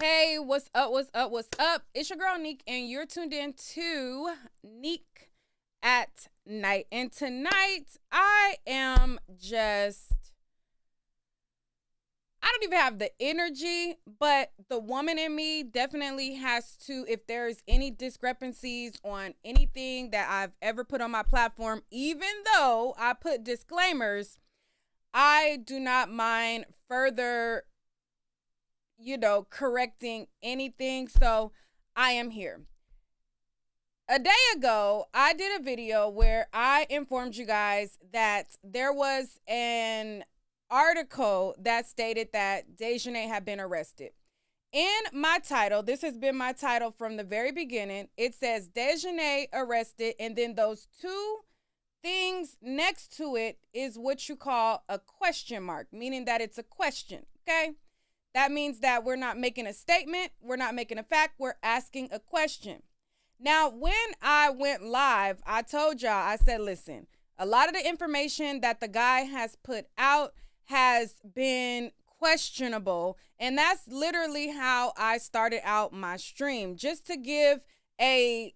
Hey, what's up? What's up? What's up? It's your girl Neek, and you're tuned in to Neek at Night. And tonight, I am just, I don't even have the energy, but the woman in me definitely has to, if there's any discrepancies on anything that I've ever put on my platform, even though I put disclaimers, I do not mind further correcting anything. So I am here. A day ago, I did a video where I informed you guys that there was an article that stated that Dejanay had been arrested. In my title, this has been my title from the very beginning. It says Dejanay arrested, and then those two things next to it is what you call a question mark, meaning that it's a question, okay? That means that we're not making a statement, we're not making a fact, we're asking a question. Now, when I went live, I told y'all, I said, listen, a lot of the information that the guy has put out has been questionable, and that's literally how I started out my stream. Just to give a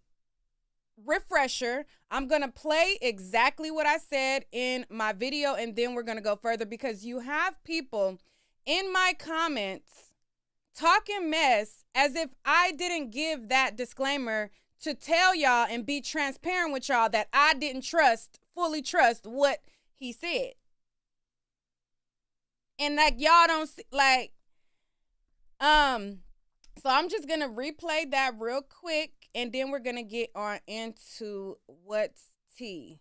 refresher, I'm going to play exactly what I said in my video, and then we're going to go further because you have people in my comments talking mess as if I didn't give that disclaimer to tell y'all and be transparent with y'all that I didn't fully trust what he said. And like y'all don't see, so I'm just gonna replay that real quick and then we're gonna get on into what's tea.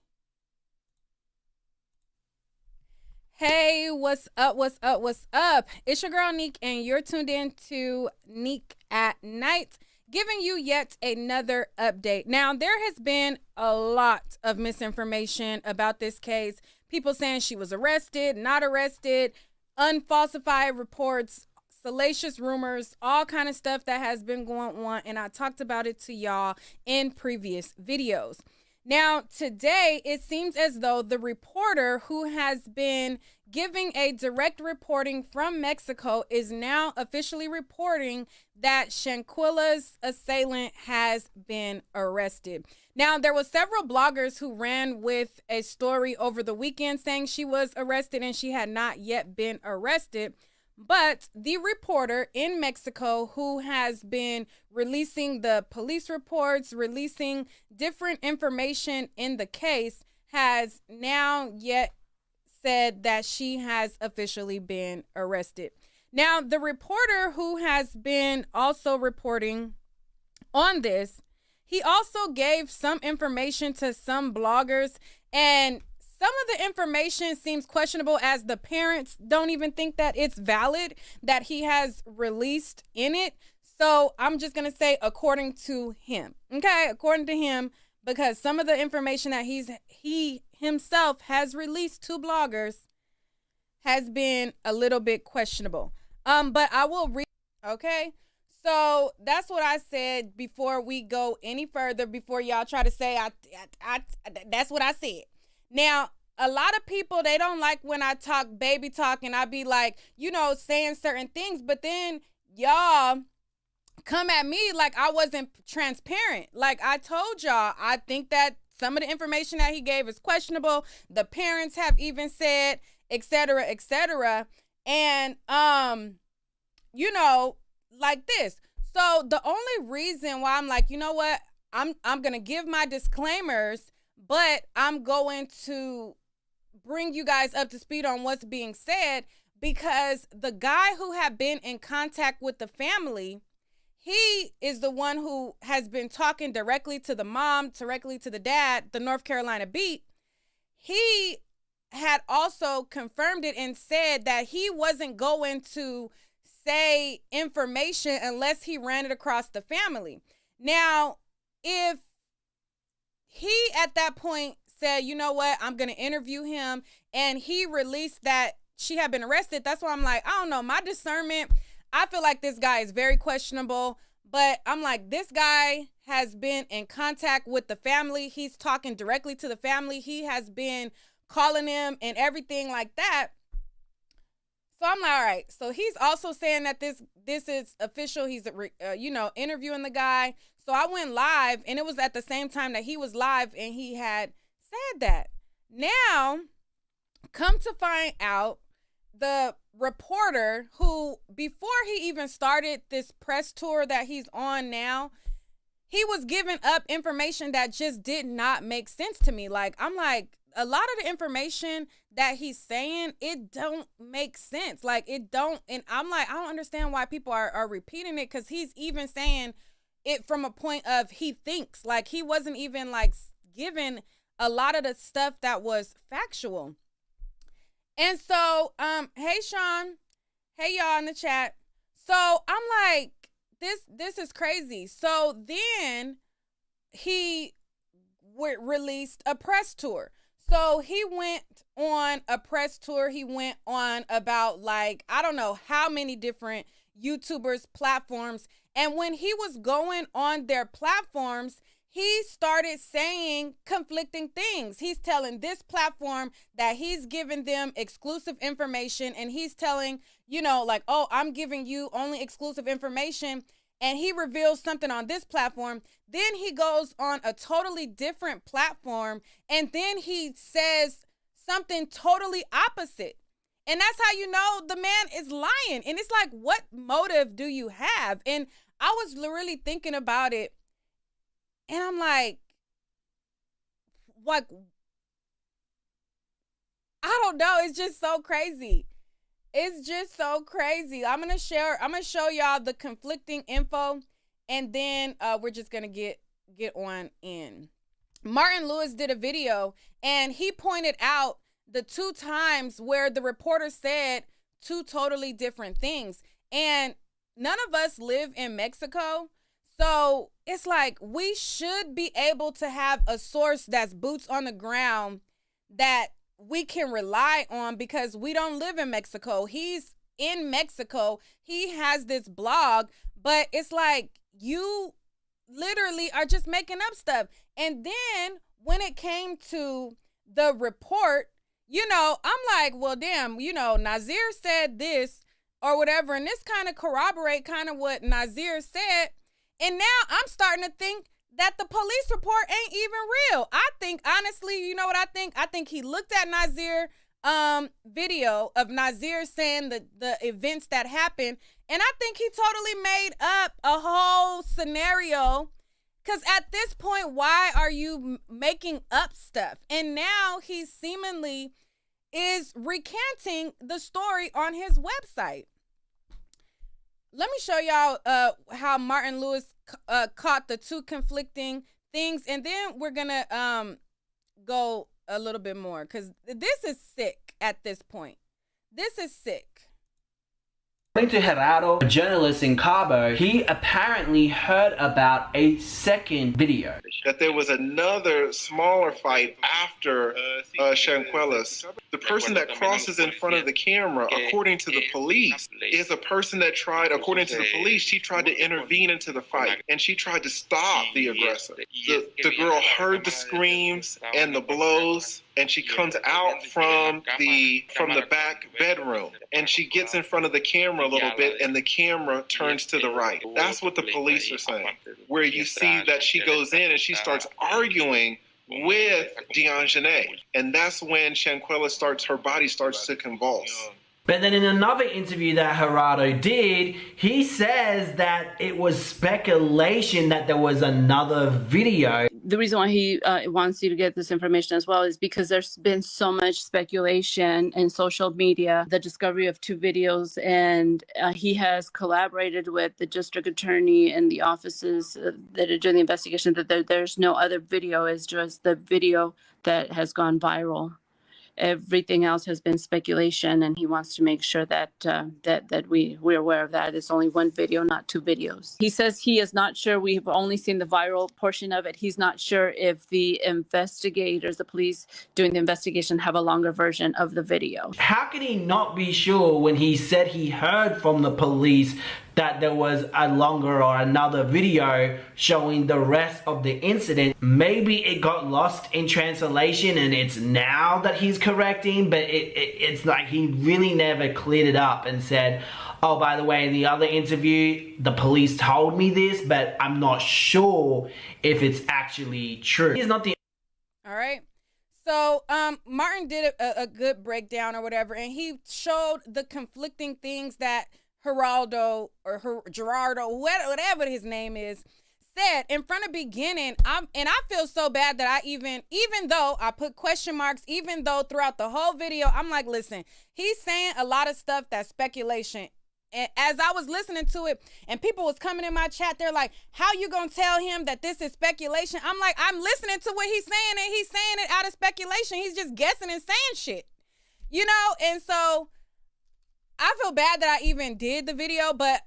Hey, what's up? What's up? What's up? It's your girl Neek, and you're tuned in to Neek at Night, giving you yet another update. Now, there has been a lot of misinformation about this case. People saying she was arrested, not arrested, unfalsified reports, salacious rumors, all kind of stuff that has been going on, and I talked about it to y'all in previous videos. Now, today, it seems as though the reporter who has been giving a direct reporting from Mexico is now officially reporting that Shanquella's assailant has been arrested. Now, there were several bloggers who ran with a story over the weekend saying she was arrested and she had not yet been arrested. But the reporter in Mexico who has been releasing the police reports, releasing different information in the case, has now yet said that she has officially been arrested. Now, the reporter who has been also reporting on this, he also gave some information to some bloggers, and some of the information seems questionable as the parents don't even think that it's valid that he has released in it. So I'm just going to say according to him. Okay, according to him, because some of the information that he himself has released to bloggers has been a little bit questionable. But I will read. Okay, so that's what I said before we go any further, before y'all try to say that's what I said. Now, a lot of people, they don't like when I talk baby talk and I be like, saying certain things, but then y'all come at me like I wasn't transparent. Like I told y'all, I think that some of the information that he gave is questionable. The parents have even said, etc., etc. And, like this. So the only reason why I'm like, you know what, I'm going to give my disclaimers, but I'm going to bring you guys up to speed on what's being said, because the guy who had been in contact with the family, he is the one who has been talking directly to the mom, directly to the dad, the North Carolina beat. He had also confirmed it and said that he wasn't going to say information unless he ran it across the family. Now, if he at that point said, you know what, I'm going to interview him, and he released that she had been arrested, that's why I'm like, I don't know, my discernment, I feel like this guy is very questionable, but I'm like, this guy has been in contact with the family. He's talking directly to the family. He has been calling them and everything like that. So I'm like, all right. So he's also saying that this is official. He's interviewing the guy. So I went live, and it was at the same time that he was live, and he had said that. Now, come to find out, the reporter who, before he even started this press tour that he's on now, he was giving up information that just did not make sense to me. Like, I'm like, a lot of the information that he's saying, it don't make sense. Like, it don't. And I'm like, I don't understand why people are repeating it, because he's even saying it from a point of he thinks. Like, he wasn't even like given a lot of the stuff that was factual. And so, hey, Sean. Hey, y'all in the chat. So I'm like, this is crazy. So then he released a press tour. So he went on a press tour. He went on about, like, I don't know how many different YouTubers' platforms. And when he was going on their platforms, he started saying conflicting things. He's telling this platform that he's giving them exclusive information, and he's telling, like, oh, I'm giving you only exclusive information. And he reveals something on this platform. Then he goes on a totally different platform, and then he says something totally opposite. And that's how you know the man is lying. And it's like, what motive do you have? And I was really thinking about it. And I'm like, I don't know. It's just so crazy. It's just so crazy. I'm going to show y'all the conflicting info, and then we're just going to get on in. Martin Lewis did a video, and he pointed out the 2 times where the reporter said 2 totally different things. And none of us live in Mexico. So it's like, we should be able to have a source that's boots on the ground that we can rely on, because we don't live in Mexico. He's in Mexico. He has this blog, but it's like, you literally are just making up stuff. And then when it came to the report, I'm like, well, damn, Nazir said this or whatever. And this kind of corroborate kind of what Nazir said. And now I'm starting to think that the police report ain't even real. I think, honestly, you know what I think? I think he looked at Nazir video of Nazir saying the events that happened, and I think he totally made up a whole scenario, because at this point, why are you making up stuff? And now he seemingly is recanting the story on his website. Let me show y'all how Martin Lewis caught the 2 conflicting things, and then we're gonna go a little bit more, because this is sick at this point. This is sick. According to Gerardo, a journalist in Cabo, he apparently heard about a second video. That there was another smaller fight after Shanquella's. The person that crosses in front of the camera, according to the police, is a person that tried, according to the police, she tried to intervene into the fight, and she tried to stop the aggressor. The girl heard the screams and the blows, and she comes out from the back bedroom, and she gets in front of the camera a little bit, and the camera turns to the right. That's what the police are saying, where you see that she goes in and she starts arguing with Dianjane, and that's when Shanquella her body starts to convulse. But then in another interview that Gerardo did, he says that it was speculation that there was another video. The reason why he wants you to get this information as well is because there's been so much speculation in social media, the discovery of 2 videos, and he has collaborated with the district attorney and the offices that are doing the investigation, that there's no other video, it's just the video that has gone viral. Everything else has been speculation, and he wants to make sure that we're aware of that. It's only 1 video, not 2 videos. He says he is not sure. We've only seen the viral portion of it. He's not sure if the investigators, the police doing the investigation, have a longer version of the video. How can he not be sure when he said he heard from the police that there was a longer or another video showing the rest of the incident. Maybe it got lost in translation and it's now that he's correcting, but it's like he really never cleared it up and said, oh, by the way, in the other interview, the police told me this, but I'm not sure if it's actually true. He's not the... All right. So Martin did a good breakdown or whatever, and he showed the conflicting things that Gerardo, whatever his name is, said in front of beginning. And I feel so bad that I even though I put question marks, even though throughout the whole video, I'm like, listen, he's saying a lot of stuff that's speculation. And as I was listening to it and people was coming in my chat, they're like, how you gonna tell him that this is speculation? I'm like, I'm listening to what he's saying and he's saying it out of speculation. He's just guessing and saying shit, you know? And so I feel bad that I even did the video, but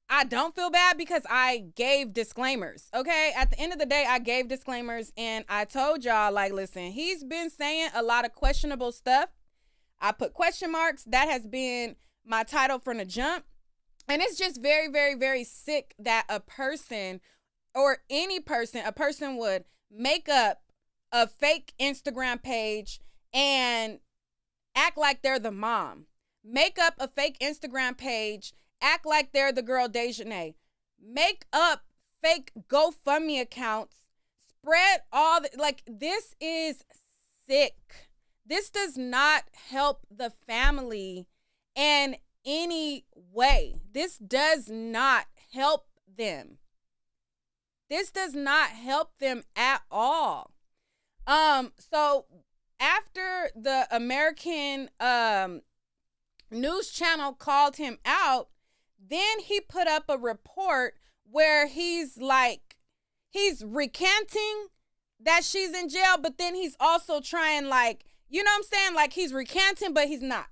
I don't feel bad because I gave disclaimers, okay? At the end of the day, I gave disclaimers and I told y'all, like, listen, he's been saying a lot of questionable stuff. I put question marks. That has been my title from the jump. And it's just very, very, very sick that a person or any person, a person would make up a fake Instagram page and act like they're the mom. Make up a fake Instagram page, act like they're the girl Dejanay. Make up fake GoFundMe accounts, spread all the, like, this is sick. This does not help the family in any way. This does not help them. This does not help them at all. So after the American news channel called him out, then he put up a report where he's recanting that she's in jail, but then he's also trying, like, you know what I'm saying? Like, he's recanting, but he's not.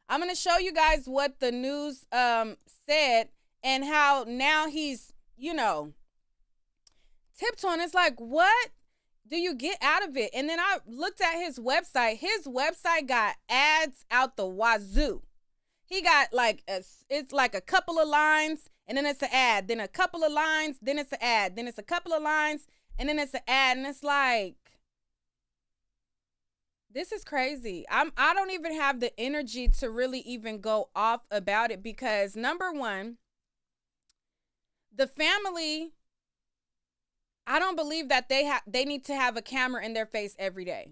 I'm going to show you guys what the news said and how now he's, you know, tiptoeing. It's like, what do you get out of it? And then I looked at his website. His website got ads out the wazoo. He got like, it's like a couple of lines and then it's an ad, then a couple of lines, then it's an ad, then it's a couple of lines, and then it's an ad. And it's like, this is crazy. I don't even have the energy to really even go off about it because, number one, the family, I don't believe that they need to have a camera in their face every day.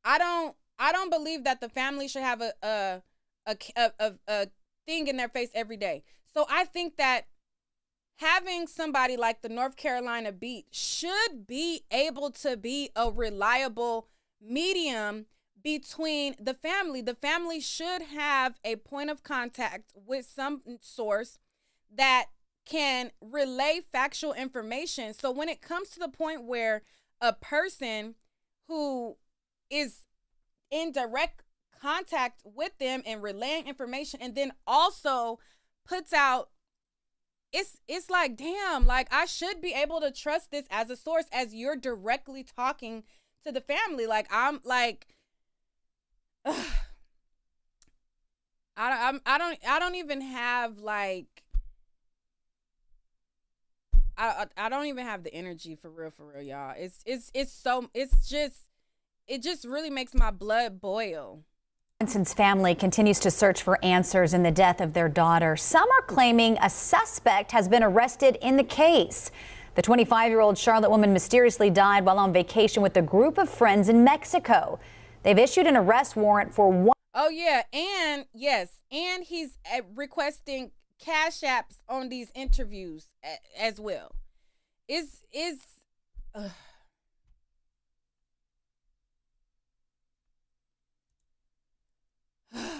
I don't believe that the family should have a thing in their face every day. So I think that having somebody like the North Carolina Beat should be able to be a reliable medium between the family. The family should have a point of contact with some source that can relay factual information. So when it comes to the point where a person who is in direct contact with them and relaying information and then also puts out, it's like, damn, like, I should be able to trust this as a source as you're directly talking to the family. Like, I'm like, I don't even have like, I don't even have the energy for real, y'all. It just really makes my blood boil. Benson's family continues to search for answers in the death of their daughter. Some are claiming a suspect has been arrested in the case. The 25-year-old Charlotte woman mysteriously died while on vacation with a group of friends in Mexico. They've issued an arrest warrant for one. Oh, yeah. And yes, and he's requesting cash apps on these interviews as well.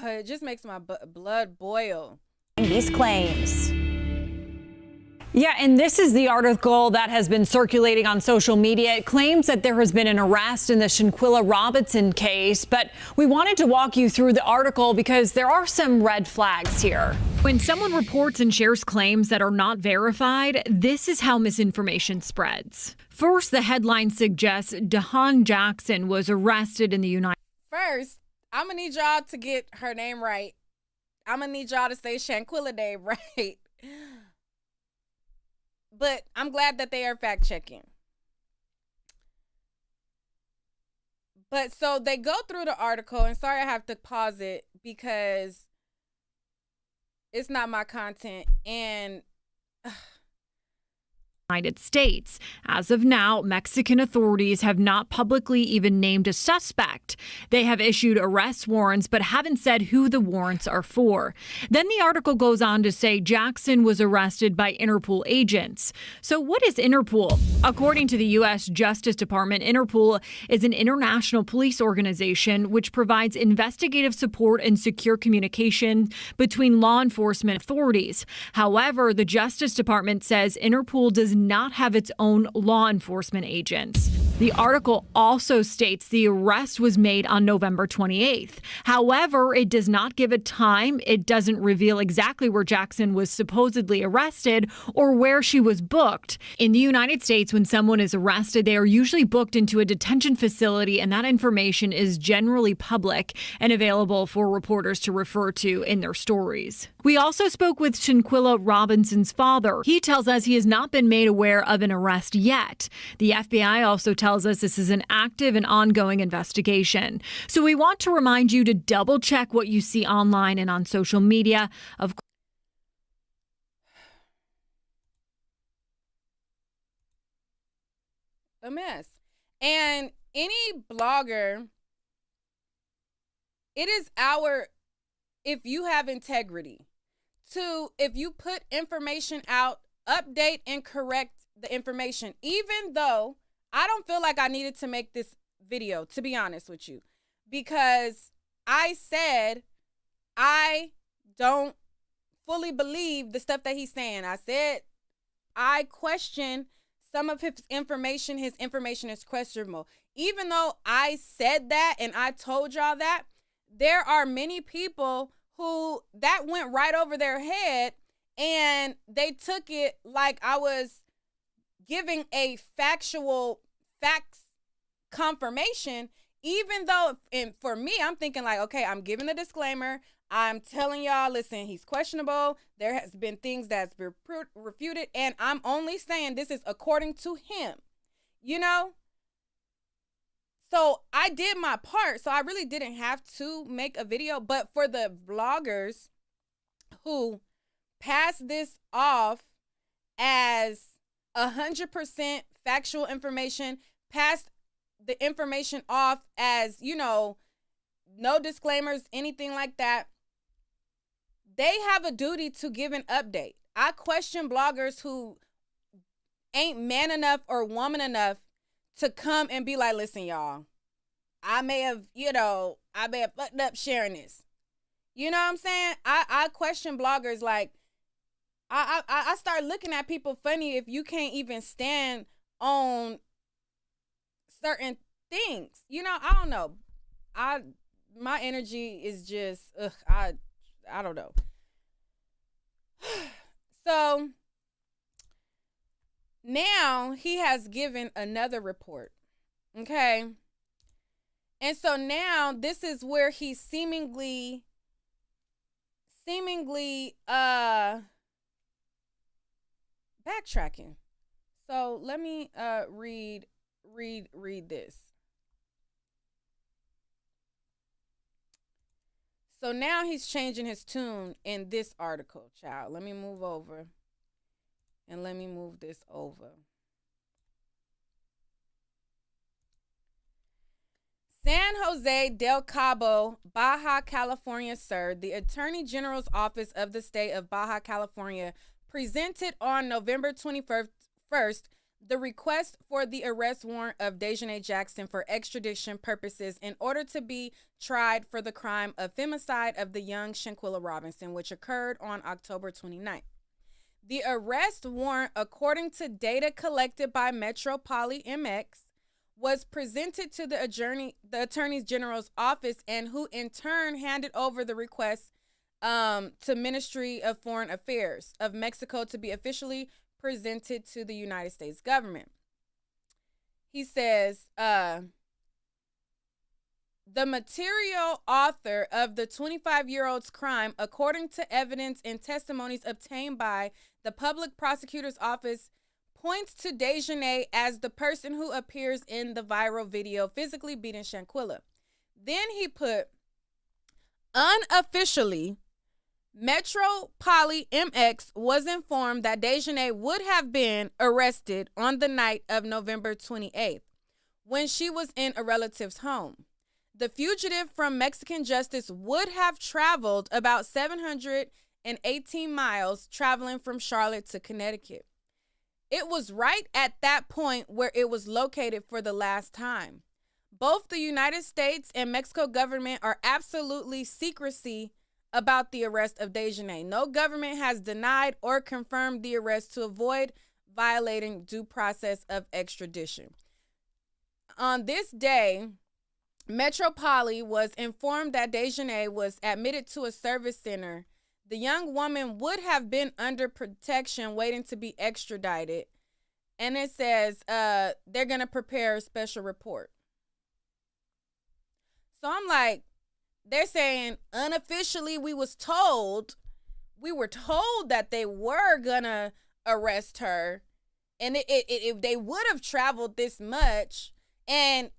It just makes my blood boil. These claims. Yeah, and this is the article that has been circulating on social media. It claims that there has been an arrest in the Shanquella Robinson case, but we wanted to walk you through the article because there are some red flags here. When someone reports and shares claims that are not verified, this is how misinformation spreads. First, the headline suggests DeHaan Jackson was arrested in the United States. First, I'm gonna need y'all to get her name right. I'm gonna need y'all to say Shanquella Day right. But I'm glad that they are fact checking. But so they go through the article, and sorry I have to pause it because it's not my content. And United States. As of now, Mexican authorities have not publicly even named a suspect. They have issued arrest warrants but haven't said who the warrants are for. Then the article goes on to say Jackson was arrested by Interpol agents. So what is Interpol? According to the U.S. Justice Department, Interpol is an international police organization which provides investigative support and secure communication between law enforcement authorities. However, the Justice Department says Interpol does not have its own law enforcement agents. The article also states the arrest was made on November 28th. However, it does not give a time. It doesn't reveal exactly where Jackson was supposedly arrested or where she was booked. In the United States, when someone is arrested, they are usually booked into a detention facility, and that information is generally public and available for reporters to refer to in their stories. We also spoke with Shanquella Robinson's father. He tells us he has not been made aware of an arrest yet. The FBI also tells us this is an active and ongoing investigation. So we want to remind you to double check what you see online and on social media. a mess. And any blogger, it is if you have integrity, if you put information out, update and correct the information, even though I don't feel like I needed to make this video, to be honest with you, because I said I don't fully believe the stuff that he's saying. I said I question some of his information. His information is questionable. Even though I said that and I told y'all that, there are many people who that went right over their head, and they took it like I was giving a facts confirmation, even though, and for me, I'm thinking like, okay, I'm giving a disclaimer. I'm telling y'all, listen, he's questionable. There has been things that's been refuted, and I'm only saying this is according to him, you know? So I did my part, so I really didn't have to make a video. But for the vloggers who pass this off as 100% factual information, pass the information off as, you know, no disclaimers, anything like that, they have a duty to give an update. I question bloggers who ain't man enough or woman enough to come and be like, listen, y'all, I may have fucked up sharing this. You know what I'm saying? I question bloggers. Like, I start looking at people funny if you can't even stand on certain things. You know, I don't know. My energy is just, I don't know. So now he has given another report. Okay. And so now this is where he's seemingly backtracking. So let me read this. So now he's changing his tune in this article, child. Let me move over. And let me move this over. San Jose del Cabo, Baja California, sir. The Attorney General's Office of the State of Baja California presented on November 21st the request for the arrest warrant of Dejanay Jackson for extradition purposes in order to be tried for the crime of femicide of the young Shanquella Robinson, which occurred on October 29th. The arrest warrant, according to data collected by Metropoli MX, was presented to the Attorney General's office, and who in turn handed over the request to Ministry of Foreign Affairs of Mexico to be officially presented to the United States government. He says, the material author of the 25-year-old's crime, according to evidence and testimonies obtained by the public prosecutor's office, points to Dejanay as the person who appears in the viral video physically beating Shanquella. Then he put, unofficially, Metro Poly MX was informed that Dejanay would have been arrested on the night of November 28th when she was in a relative's home. The fugitive from Mexican justice would have traveled about 718 miles traveling from Charlotte to Connecticut. It was right at that point where it was located for the last time. Both the United States and Mexico government are absolutely secrecy about the arrest of Dejanay. No government has denied or confirmed the arrest to avoid violating due process of extradition. On this day, Metro Poly was informed that Dejanay was admitted to a service center. The young woman would have been under protection waiting to be extradited. And it says they're going to prepare a special report. So I'm like, they're saying unofficially we were told that they were going to arrest her. And if they would have traveled this much. And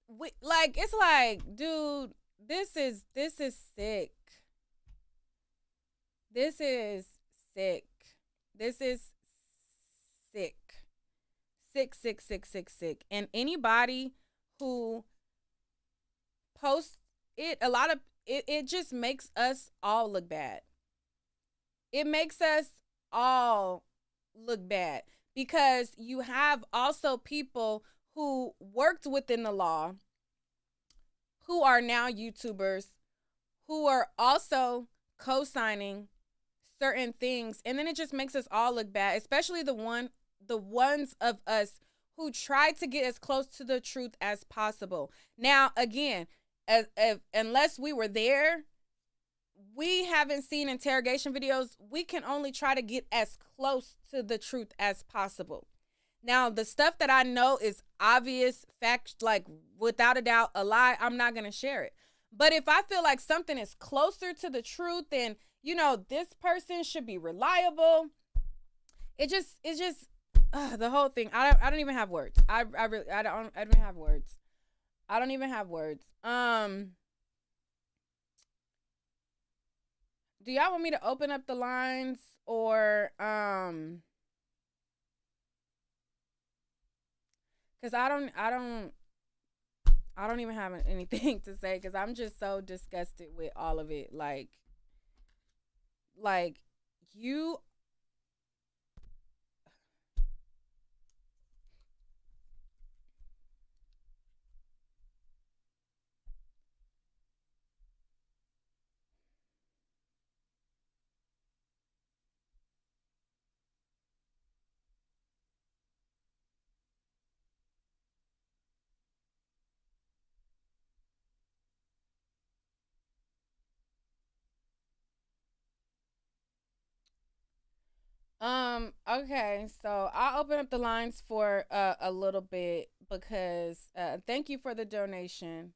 it's like, dude, this is sick. This is sick. This is sick. Sick. And anybody who posts it, it just makes us all look bad. It makes us all look bad because you have also people who worked within the law, who are now YouTubers, who are also co-signing certain things. And then it just makes us all look bad, especially the ones of us who try to get as close to the truth as possible. Now, again, unless we were there, we haven't seen interrogation videos. We can only try to get as close to the truth as possible. Now, the stuff that I know is obvious, fact, like without a doubt, a lie, I'm not going to share it. But if I feel like something is closer to the truth, then, this person should be reliable. It's just the whole thing. I don't even have words. I don't have words. I don't even have words. Do y'all want me to open up the lines or because I don't even have anything to say because I'm just so disgusted with all of it. Like you. Okay, so I'll open up the lines for a little bit because thank you for the donation.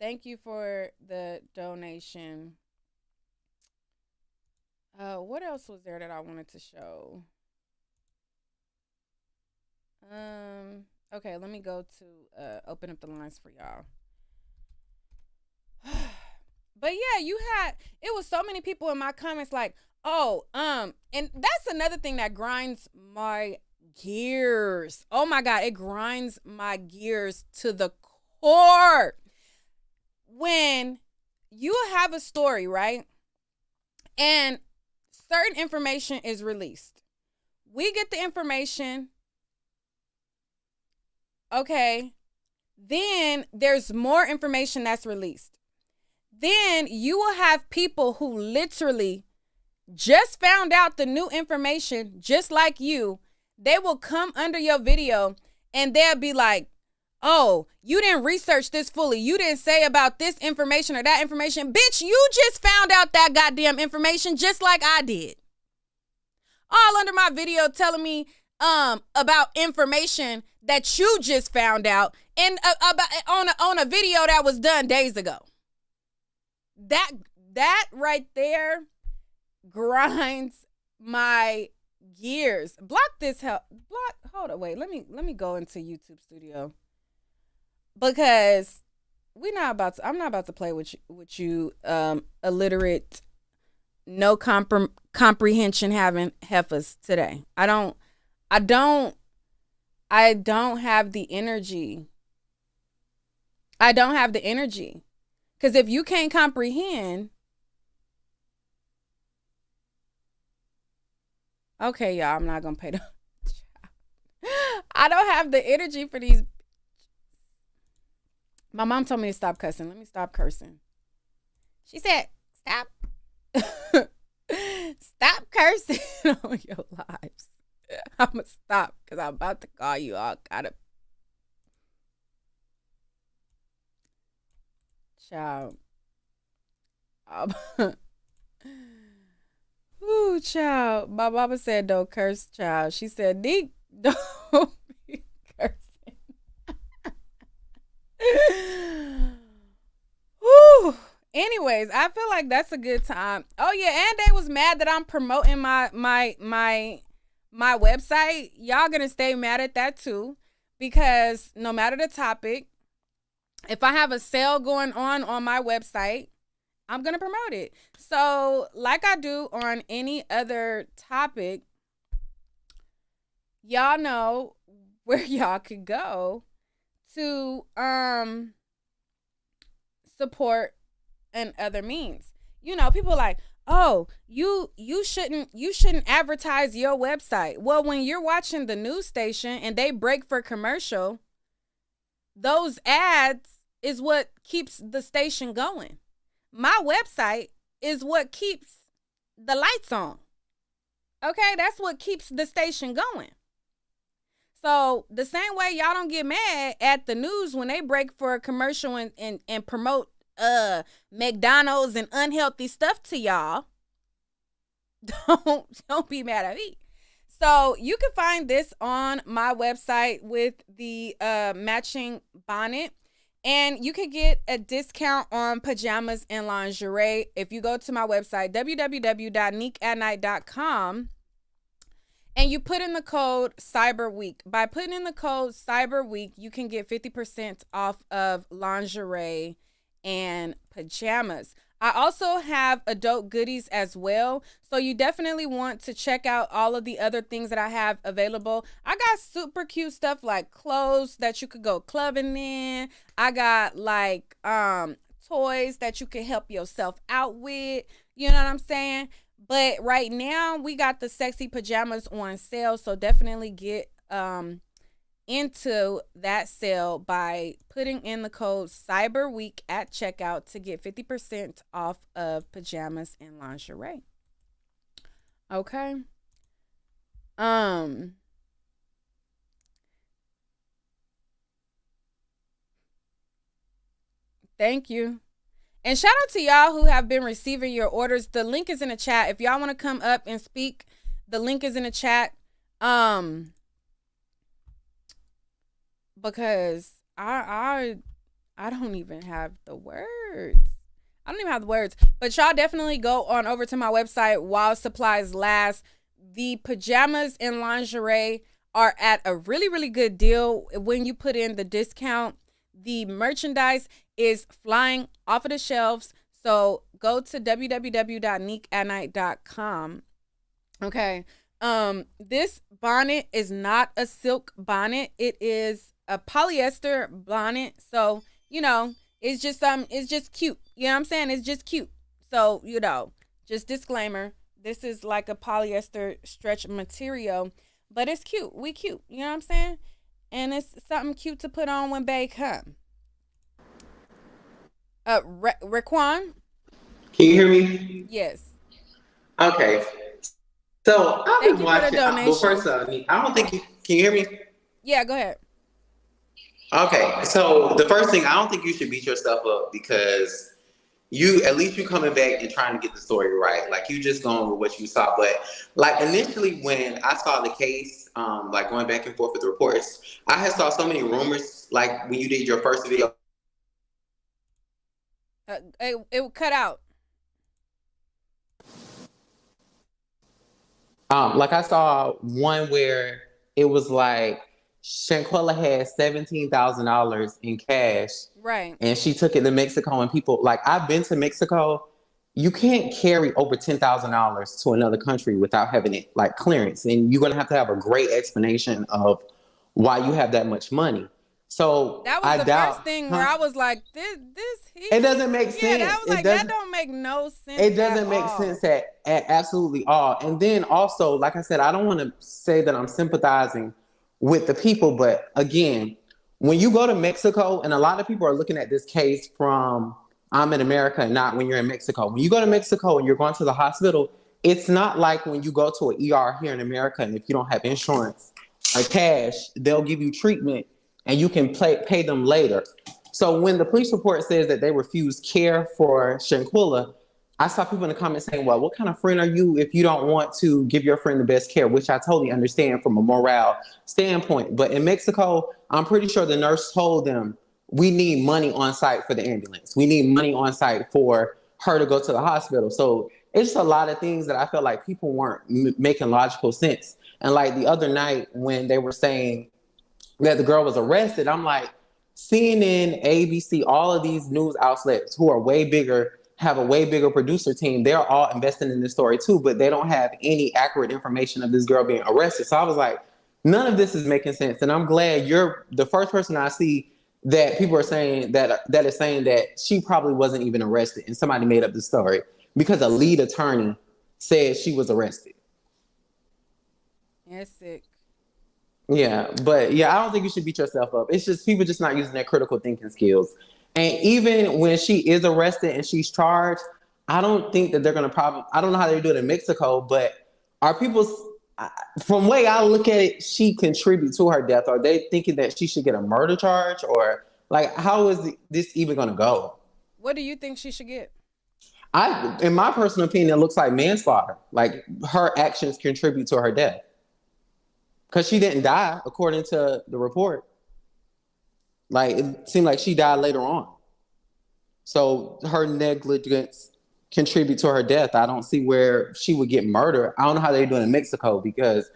Thank you for the donation. What else was there that I wanted to show? Okay, let me go to open up the lines for y'all. But yeah, it was so many people in my comments like, and that's another thing that grinds my gears. Oh my God, it grinds my gears to the core. When you have a story, right? And certain information is released. We get the information. Okay. Then there's more information that's released. Then you will have people who literally just found out the new information, just like you. They will come under your video and they'll be like, oh, you didn't research this fully. You didn't say about this information or that information. Bitch, you just found out that goddamn information just like I did. All under my video telling me about information that you just found out. and on a video that was done days ago. That right there grinds my gears. Block this hell. Hold on, wait. Let me go into YouTube Studio, because I'm not about to play with you illiterate, no comprehension having heifers today. I don't have the energy. I don't have the energy. Because if you can't comprehend, okay, y'all, I'm not going to pay the... I don't have the energy for these. My mom told me to stop cussing. Let me stop cursing. She said, stop. Stop cursing on your lives. I'm going to stop because I'm about to call you all kind of... Child. Ooh, child. My mama said don't curse, child. She said, Nick, don't be cursing. Whew. Anyways, I feel like that's a good time. Oh yeah, and they was mad that I'm promoting my website. Y'all gonna stay mad at that too, because no matter the topic, if I have a sale going on my website, I'm going to promote it. So like I do on any other topic, y'all know where y'all could go to support and other means. You know, people like, oh, you shouldn't advertise your website. Well, when you're watching the news station and they break for commercial, those ads is what keeps the station going. My website is what keeps the lights on. Okay, that's what keeps the station going. So the same way y'all don't get mad at the news when they break for a commercial and promote McDonald's and unhealthy stuff to y'all, don't be mad at me. So you can find this on my website with the matching bonnet. And you can get a discount on pajamas and lingerie if you go to my website, www.neekatnight.com, and you put in the code CYBERWEEK. By putting in the code CYBERWEEK, you can get 50% off of lingerie and pajamas. I also have adult goodies as well, so you definitely want to check out all of the other things that I have available. I got super cute stuff like clothes that you could go clubbing in. I got like toys that you can help yourself out with. You know what I'm saying? But right now we got the sexy pajamas on sale, so definitely get into that sale by putting in the code CYBERWEEK at checkout to get 50% off of pajamas and lingerie. Okay. Thank you. And shout out to y'all who have been receiving your orders. The link is in the chat. If y'all want to come up and speak, the link is in the chat. Because I don't even have the words. I don't even have the words. But y'all definitely go on over to my website while supplies last. The pajamas and lingerie are at a really, really good deal when you put in the discount. The merchandise is flying off of the shelves. So go to www.neekatnight.com. Okay. This bonnet is not a silk bonnet. It is a polyester bonnet. So, you know, it's just cute. You know what I'm saying? It's just cute. So, you know, just disclaimer, this is like a polyester stretch material, but it's cute. We cute. You know what I'm saying? And it's something cute to put on when bae come. Raquan? Can you hear me? Yes. Okay. So I've been watching. Well, first, I don't think you can you hear me? Yeah, go ahead. Okay. So the first thing, I don't think you should beat yourself up because at least you coming back and trying to get the story right. Like you just going with what you saw. But like initially when I saw the case, like going back and forth with the reports. I had saw so many rumors, like when you did your first video. It cut out. Like I saw one where it was like Shanquella had $17,000 in cash, right? And she took it to Mexico. And people, like, I've been to Mexico. You can't carry over $10,000 to another country without having it like clearance, and you're gonna have to have a great explanation of why you have that much money. So that was first thing where I was like, it doesn't make sense. That was like, that don't make no sense. It doesn't make sense at absolutely all. And then also, like I said, I don't want to say that I'm sympathizing with the people, but again, when you go to Mexico, and a lot of people are looking at this case from I'm in America and not when you're in Mexico. When you go to Mexico and you're going to the hospital, it's not like when you go to an ER here in America, and if you don't have insurance or cash, they'll give you treatment and you can pay them later. So when the police report says that they refuse care for Shanquella, I saw people in the comments saying, well, what kind of friend are you if you don't want to give your friend the best care, which I totally understand from a morale standpoint. But in Mexico, I'm pretty sure the nurse told them, we need money on site for the ambulance. We need money on site for her to go to the hospital. So it's a lot of things that I felt like people weren't making logical sense. And like the other night when they were saying that the girl was arrested, I'm like, CNN, ABC, all of these news outlets who are way bigger, have a way bigger producer team, they're all investing in this story too, but they don't have any accurate information of this girl being arrested. So I was like, none of this is making sense. And I'm glad you're the first person I see that people are saying that is saying that she probably wasn't even arrested and somebody made up the story because a lead attorney said she was arrested. That's sick. Yeah, but yeah, I don't think you should beat yourself up. It's just people just not using their critical thinking skills. And even when she is arrested and she's charged, I don't think that they're going to I don't know how they do it in Mexico, but are people, from the way I look at it, she contributes to her death. Are they thinking that she should get a murder charge, or like, how is this even going to go? What do you think she should get? In my personal opinion, it looks like manslaughter. Like her actions contribute to her death. Because she didn't die, according to the report. Like, it seemed like she died later on. So her negligence contribute to her death. I don't see where she would get murdered. I don't know how they're doing in Mexico, because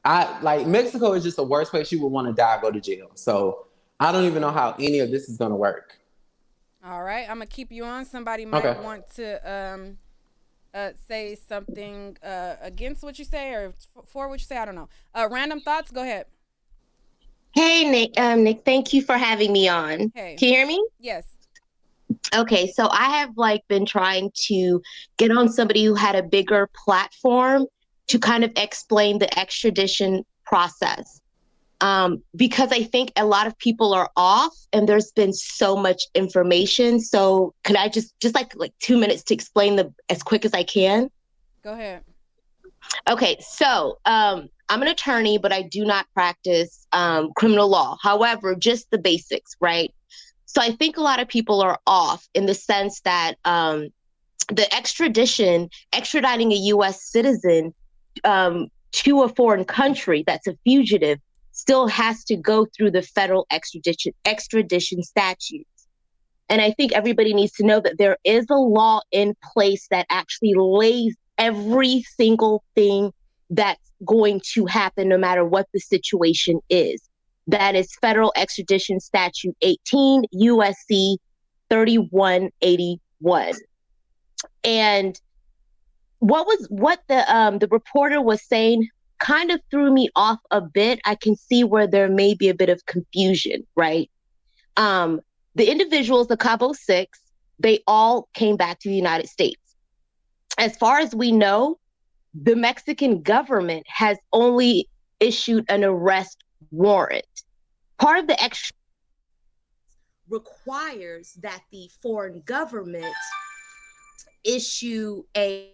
Mexico is just the worst place you would want to die, go to jail. So I don't even know how any of this is going to work. All right, I'm going to keep you on. Somebody might want to say something against what you say or for what you say. I don't know. Random thoughts. Go ahead. Hey, Nick. Nick, thank you for having me on. Hey. Can you hear me? Yes. Okay, so I have been trying to get on somebody who had a bigger platform to kind of explain the extradition process. Because I think a lot of people are off and there's been so much information. So could I just like 2 minutes to explain as quick as I can? Go ahead. Okay, so I'm an attorney, but I do not practice criminal law. However, just the basics, right? So I think a lot of people are off in the sense that the extraditing a U.S. citizen to a foreign country that's a fugitive still has to go through the federal extradition statutes. And I think everybody needs to know that there is a law in place that actually lays every single thing that's going to happen no matter what the situation is. That is Federal Extradition Statute 18 USC 3181. And what the reporter was saying kind of threw me off a bit. I can see where there may be a bit of confusion, right? The individuals, the Cabo Six, they all came back to the United States. As far as we know, the Mexican government has only issued an arrest warrant. Part of the extra requires that the foreign government issue a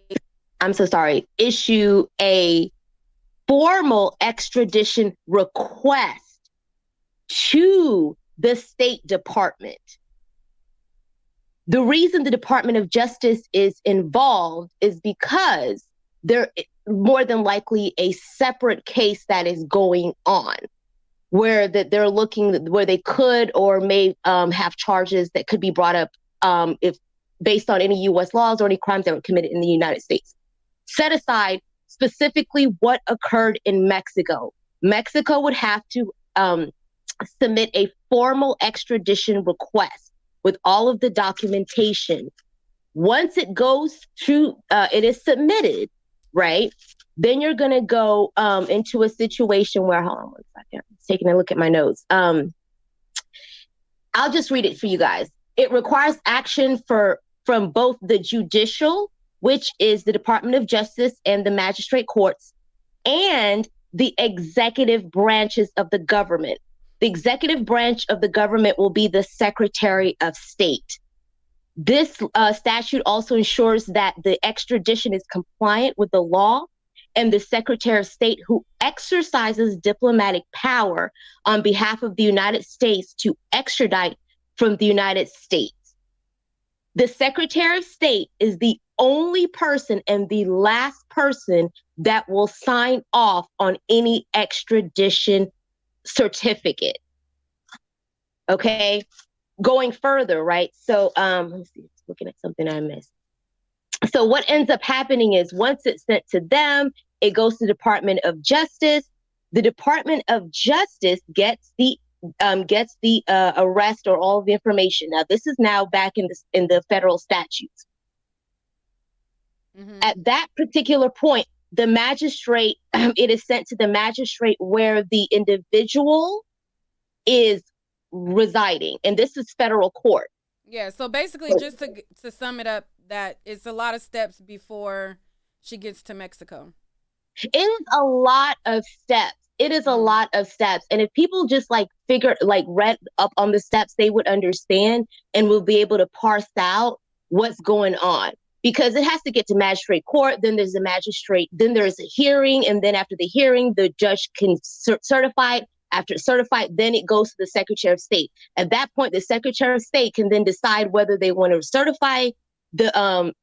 formal extradition request to the State Department. The reason the Department of Justice is involved is because there more than likely a separate case that is going on where that they're looking where they could or may have charges that could be brought up if based on any U.S. laws or any crimes that were committed in the United States. Set aside specifically what occurred in Mexico. Mexico would have to submit a formal extradition request with all of the documentation. Once it goes through, it is submitted, right? Then you're going to go into a situation where, hold on one second, I'm taking a look at my notes. I'll just read it for you guys. It requires action from both the judicial, which is the Department of Justice and the magistrate courts, and the executive branches of the government. The executive branch of the government will be the Secretary of State. This statute also ensures that the extradition is compliant with the law, and the Secretary of State who exercises diplomatic power on behalf of the United States to extradite from the United States. The Secretary of State is the only person and the last person that will sign off on any extradition certificate. Okay, going further, right? So let's see, looking at something I missed. So what ends up happening is once it's sent to them, it goes to the Department of Justice. The Department of Justice gets the arrest or all of the information. Now, this is now back in the federal statutes. Mm-hmm. At that particular point, the magistrate, it is sent to the magistrate where the individual is residing, and this is federal court. Yeah. So basically, just to sum it up, that it's a lot of steps before she gets to Mexico. It is a lot of steps. It is a lot of steps. And if people just read up on the steps, they would understand and will be able to parse out what's going on. Because it has to get to magistrate court, then there's a magistrate, then there's a hearing, and then after the hearing, the judge can certify it. After it's certified, then it goes to the Secretary of State. At that point, the Secretary of State can then decide whether they want to certify the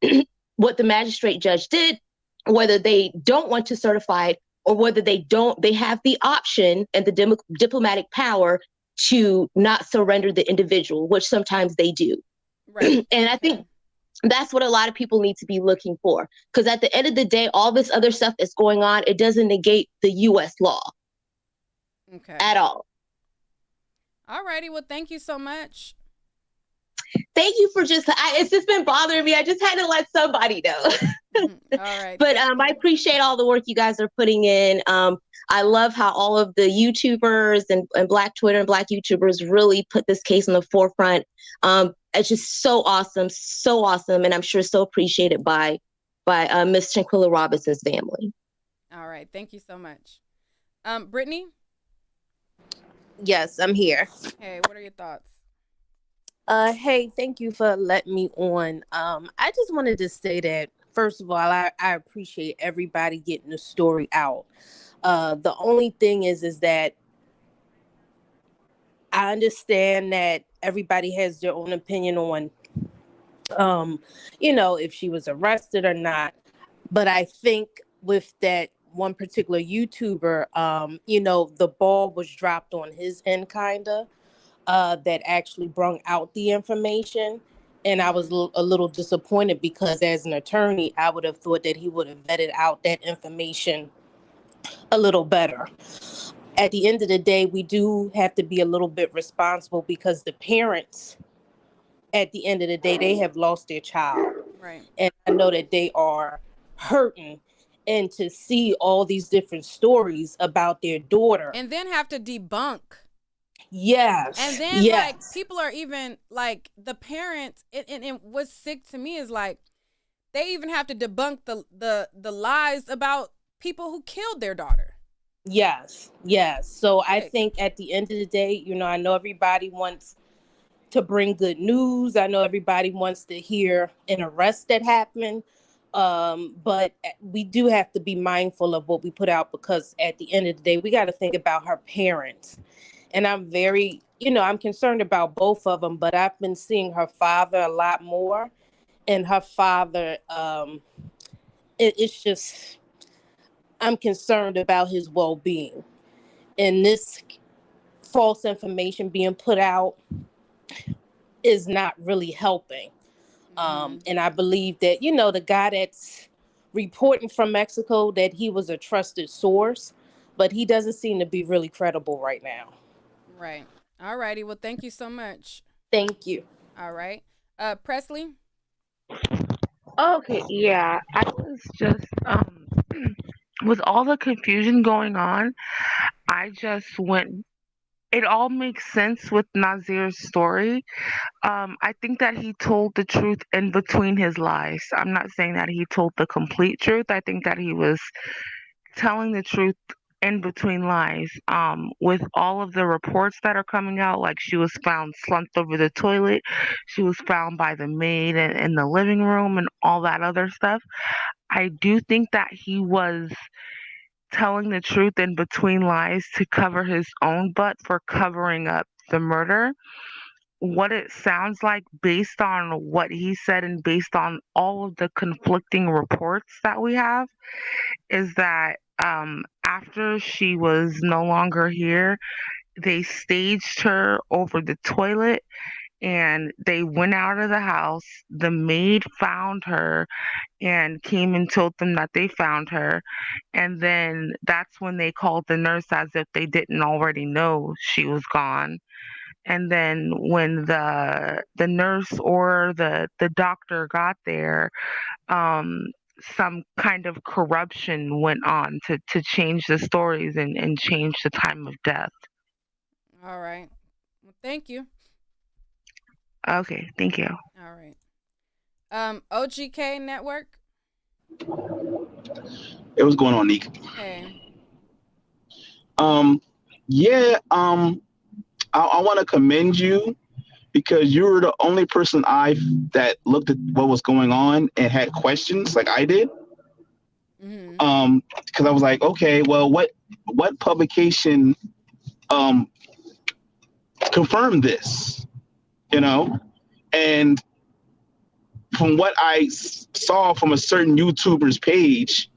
what the magistrate judge did, whether they don't want to certify it, or whether they have the option and the diplomatic power to not surrender the individual, which sometimes they do. Right. And I think that's what a lot of people need to be looking for. Because at the end of the day, all this other stuff that's going on, it doesn't negate the U.S. law. Okay. At all. All righty. Well, thank you so much. Thank you for it's just been bothering me. I just had to let somebody know. All right. But I appreciate all the work you guys are putting in. I love how all of the YouTubers and Black Twitter and Black YouTubers really put this case on the forefront. It's just so awesome, and I'm sure so appreciated by Miss Shanquella Robinson's family. All right. Thank you so much. Brittany? Yes, I'm here. Hey, what are your thoughts? Hey, thank you for letting me on. I just wanted to say that, first of all, I appreciate everybody getting the story out. The only thing is that I understand that everybody has their own opinion on, if she was arrested or not. But I think with that one particular YouTuber, the ball was dropped on his end, kinda. That actually brought out the information. And I was a little disappointed because as an attorney, I would have thought that he would have vetted out that information a little better. At the end of the day, we do have to be a little bit responsible because the parents, at the end of the day, they have lost their child. Right. And I know that they are hurting. And to see all these different stories about their daughter. And then have to debunk. Yes. And then people are even the parents, and what's sick to me is they even have to debunk the lies about people who killed their daughter. Yes. So I think at the end of the day, I know everybody wants to bring good news. I know everybody wants to hear an arrest that happened. But we do have to be mindful of what we put out because at the end of the day, we got to think about her parents. And I'm very, I'm concerned about both of them, but I've been seeing her father a lot more. And her father it's just, I'm concerned about his well-being, and this false information being put out is not really helping. And I believe that, the guy that's reporting from Mexico, that he was a trusted source, but he doesn't seem to be really credible right now. Right. All righty. Well, thank you so much. Thank you. All right. Presley? Okay, yeah. I was just with all the confusion going on, I just went it all makes sense with Nazir's story. I think that he told the truth in between his lies. I'm not saying that he told the complete truth. I think that he was telling the truth in between lies. With all of the reports that are coming out, like she was found slumped over the toilet, she was found by the maid in the living room, and all that other stuff. I do think that he was telling the truth in between lies to cover his own butt for covering up the murder. What it sounds like, based on what he said and based on all of the conflicting reports that we have, is that after she was no longer here, they staged her over the toilet and they went out of the house. The maid found her and came and told them that they found her. And then that's when they called the nurse, as if they didn't already know she was gone. And then when the nurse or the doctor got there, some kind of corruption went on to change the stories and change the time of death. All right. Well, thank you. Okay, thank you. All right. OGK Network. Hey, what's going on, Nick? Hey. Yeah, I want to commend you because you were the only person that looked at what was going on and had questions like I did. Because I was like, okay, well, what publication confirmed this? And from what I saw from a certain YouTuber's page,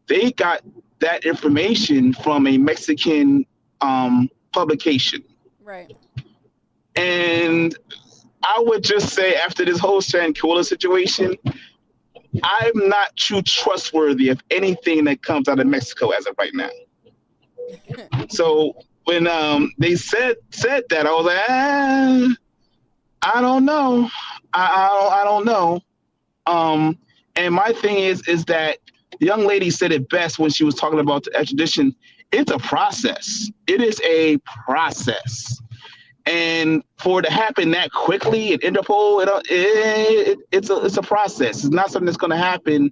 they got that information from a Mexican publication. Right. And I would just say, after this whole Shanquella situation, I'm not too trustworthy of anything that comes out of Mexico as of right now. So when they said that, I was like, I don't know. I don't know. And my thing is that the young lady said it best when she was talking about the extradition. It's a process. It is a process. And for it to happen that quickly at Interpol, it's a process. It's not something that's going to happen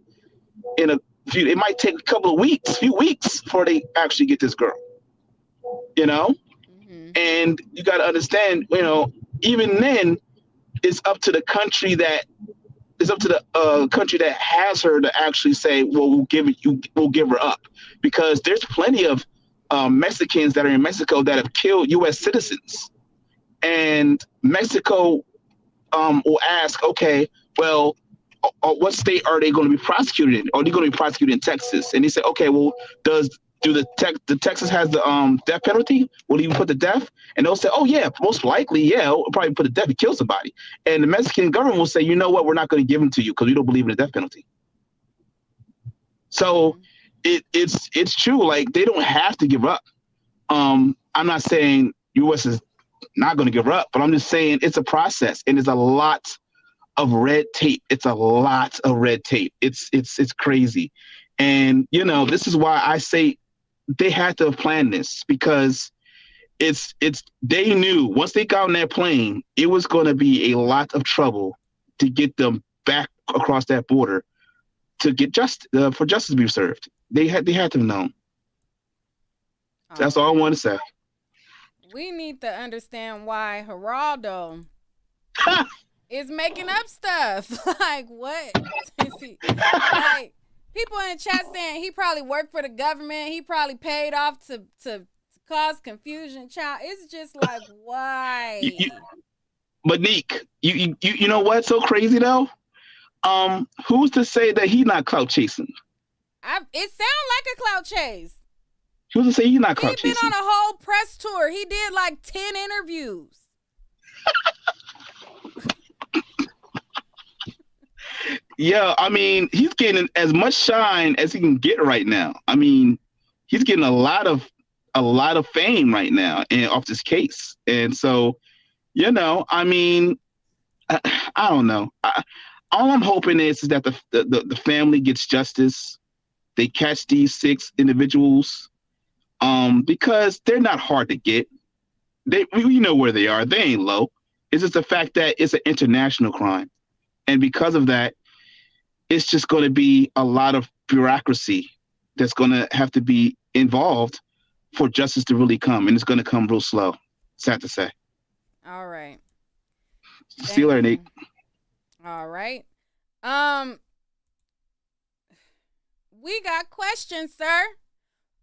in a few. It might take a few weeks before they actually get this girl. And you got to understand, even then, it's up to the country that has her to actually say, well, we'll give her up, because there's plenty of Mexicans that are in Mexico that have killed U.S. citizens. And Mexico will ask, okay, well, what state are they going to be prosecuted in? Are they going to be prosecuted in Texas? And they say, okay, well, do the Texas has the death penalty? Will he put the death? And they'll say, oh yeah, most likely, yeah, we'll probably put the death to kill somebody. And the Mexican government will say, you know what, we're not going to give them to you because we don't believe in the death penalty. So it's true. Like, they don't have to give up. I'm not saying U.S. is not going to give her up, but I'm just saying it's a process, and it's a lot of red tape. It's a lot of red tape. It's crazy. And, this is why I say they had to have planned this, because they knew once they got on that plane, it was going to be a lot of trouble to get them back across that border to get for justice to be served. They had to have known. That's all I want to say. We need to understand why Geraldo is making up stuff. Like, what? Like, people in the chat saying he probably worked for the government. He probably paid off to cause confusion. Child, it's just like, why? Monique, you know what's so crazy though? Who's to say that he's not clout chasing? It sounds like a clout chase. He was to say he's not He clout been chasing. on a whole press tour. He did like 10 interviews. Yeah, I mean, he's getting as much shine as he can get right now. I mean, he's getting a lot of fame right now and off this case. And so, I mean, I don't know. All I'm hoping is that the family gets justice. They catch these 6 individuals, because they're not hard to get. We know where they are. They ain't low. It's just the fact that it's an international crime, and because of that, it's just going to be a lot of bureaucracy that's going to have to be involved for justice to really come, and it's going to come real slow. Sad to say. All right. See you later, Nick. All right. We got questions, sir.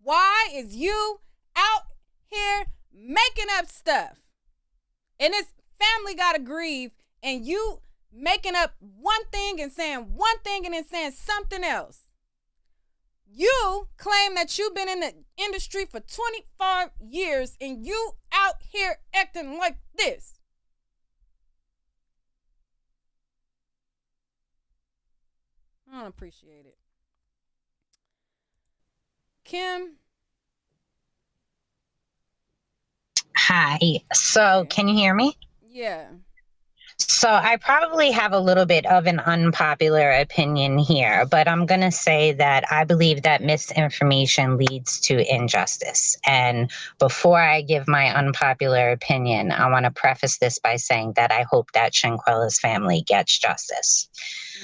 Why is you out here making up stuff? And this family got to grieve, and you making up one thing and saying one thing and then saying something else. You claim that you've been in the industry for 25 years and you out here acting like this. I don't appreciate it. Kim? Hi. So, can you hear me? Yeah. So, I probably have a little bit of an unpopular opinion here, but I'm going to say that I believe that misinformation leads to injustice. And before I give my unpopular opinion, I want to preface this by saying that I hope that Shanquella's family gets justice.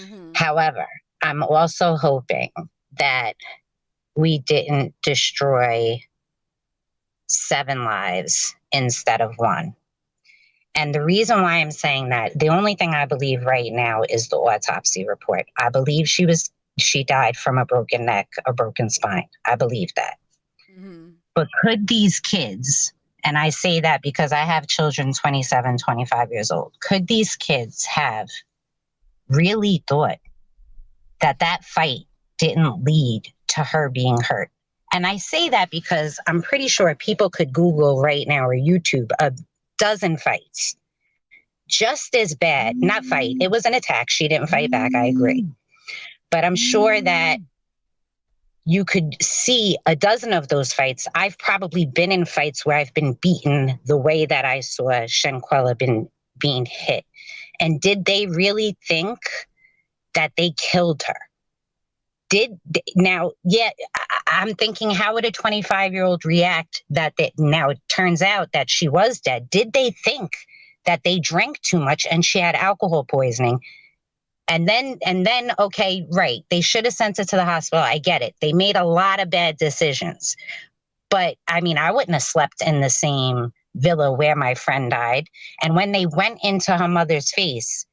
Mm-hmm. However, I'm also hoping that we didn't destroy 7 lives instead of 1. And the reason why I'm saying that, the only thing I believe right now is the autopsy report. I believe she died from a broken neck, a broken spine. I believe that. Mm-hmm. But could these kids, and I say that because I have children 27, 25 years old, could these kids have really thought that that fight didn't lead to her being hurt? And I say that because I'm pretty sure people could Google right now or YouTube a dozen fights. Just as bad, not fight. It was an attack. She didn't fight back. I agree. But I'm sure that you could see a dozen of those fights. I've probably been in fights where I've been beaten the way that I saw Shanquella being hit. And did they really think that they killed her? I'm thinking, how would a 25-year-old react that now it turns out that she was dead? Did they think that they drank too much and she had alcohol poisoning? And then, okay, right. They should have sent her to the hospital. I get it. They made a lot of bad decisions. But I mean, I wouldn't have slept in the same villa where my friend died. And when they went into her mother's face,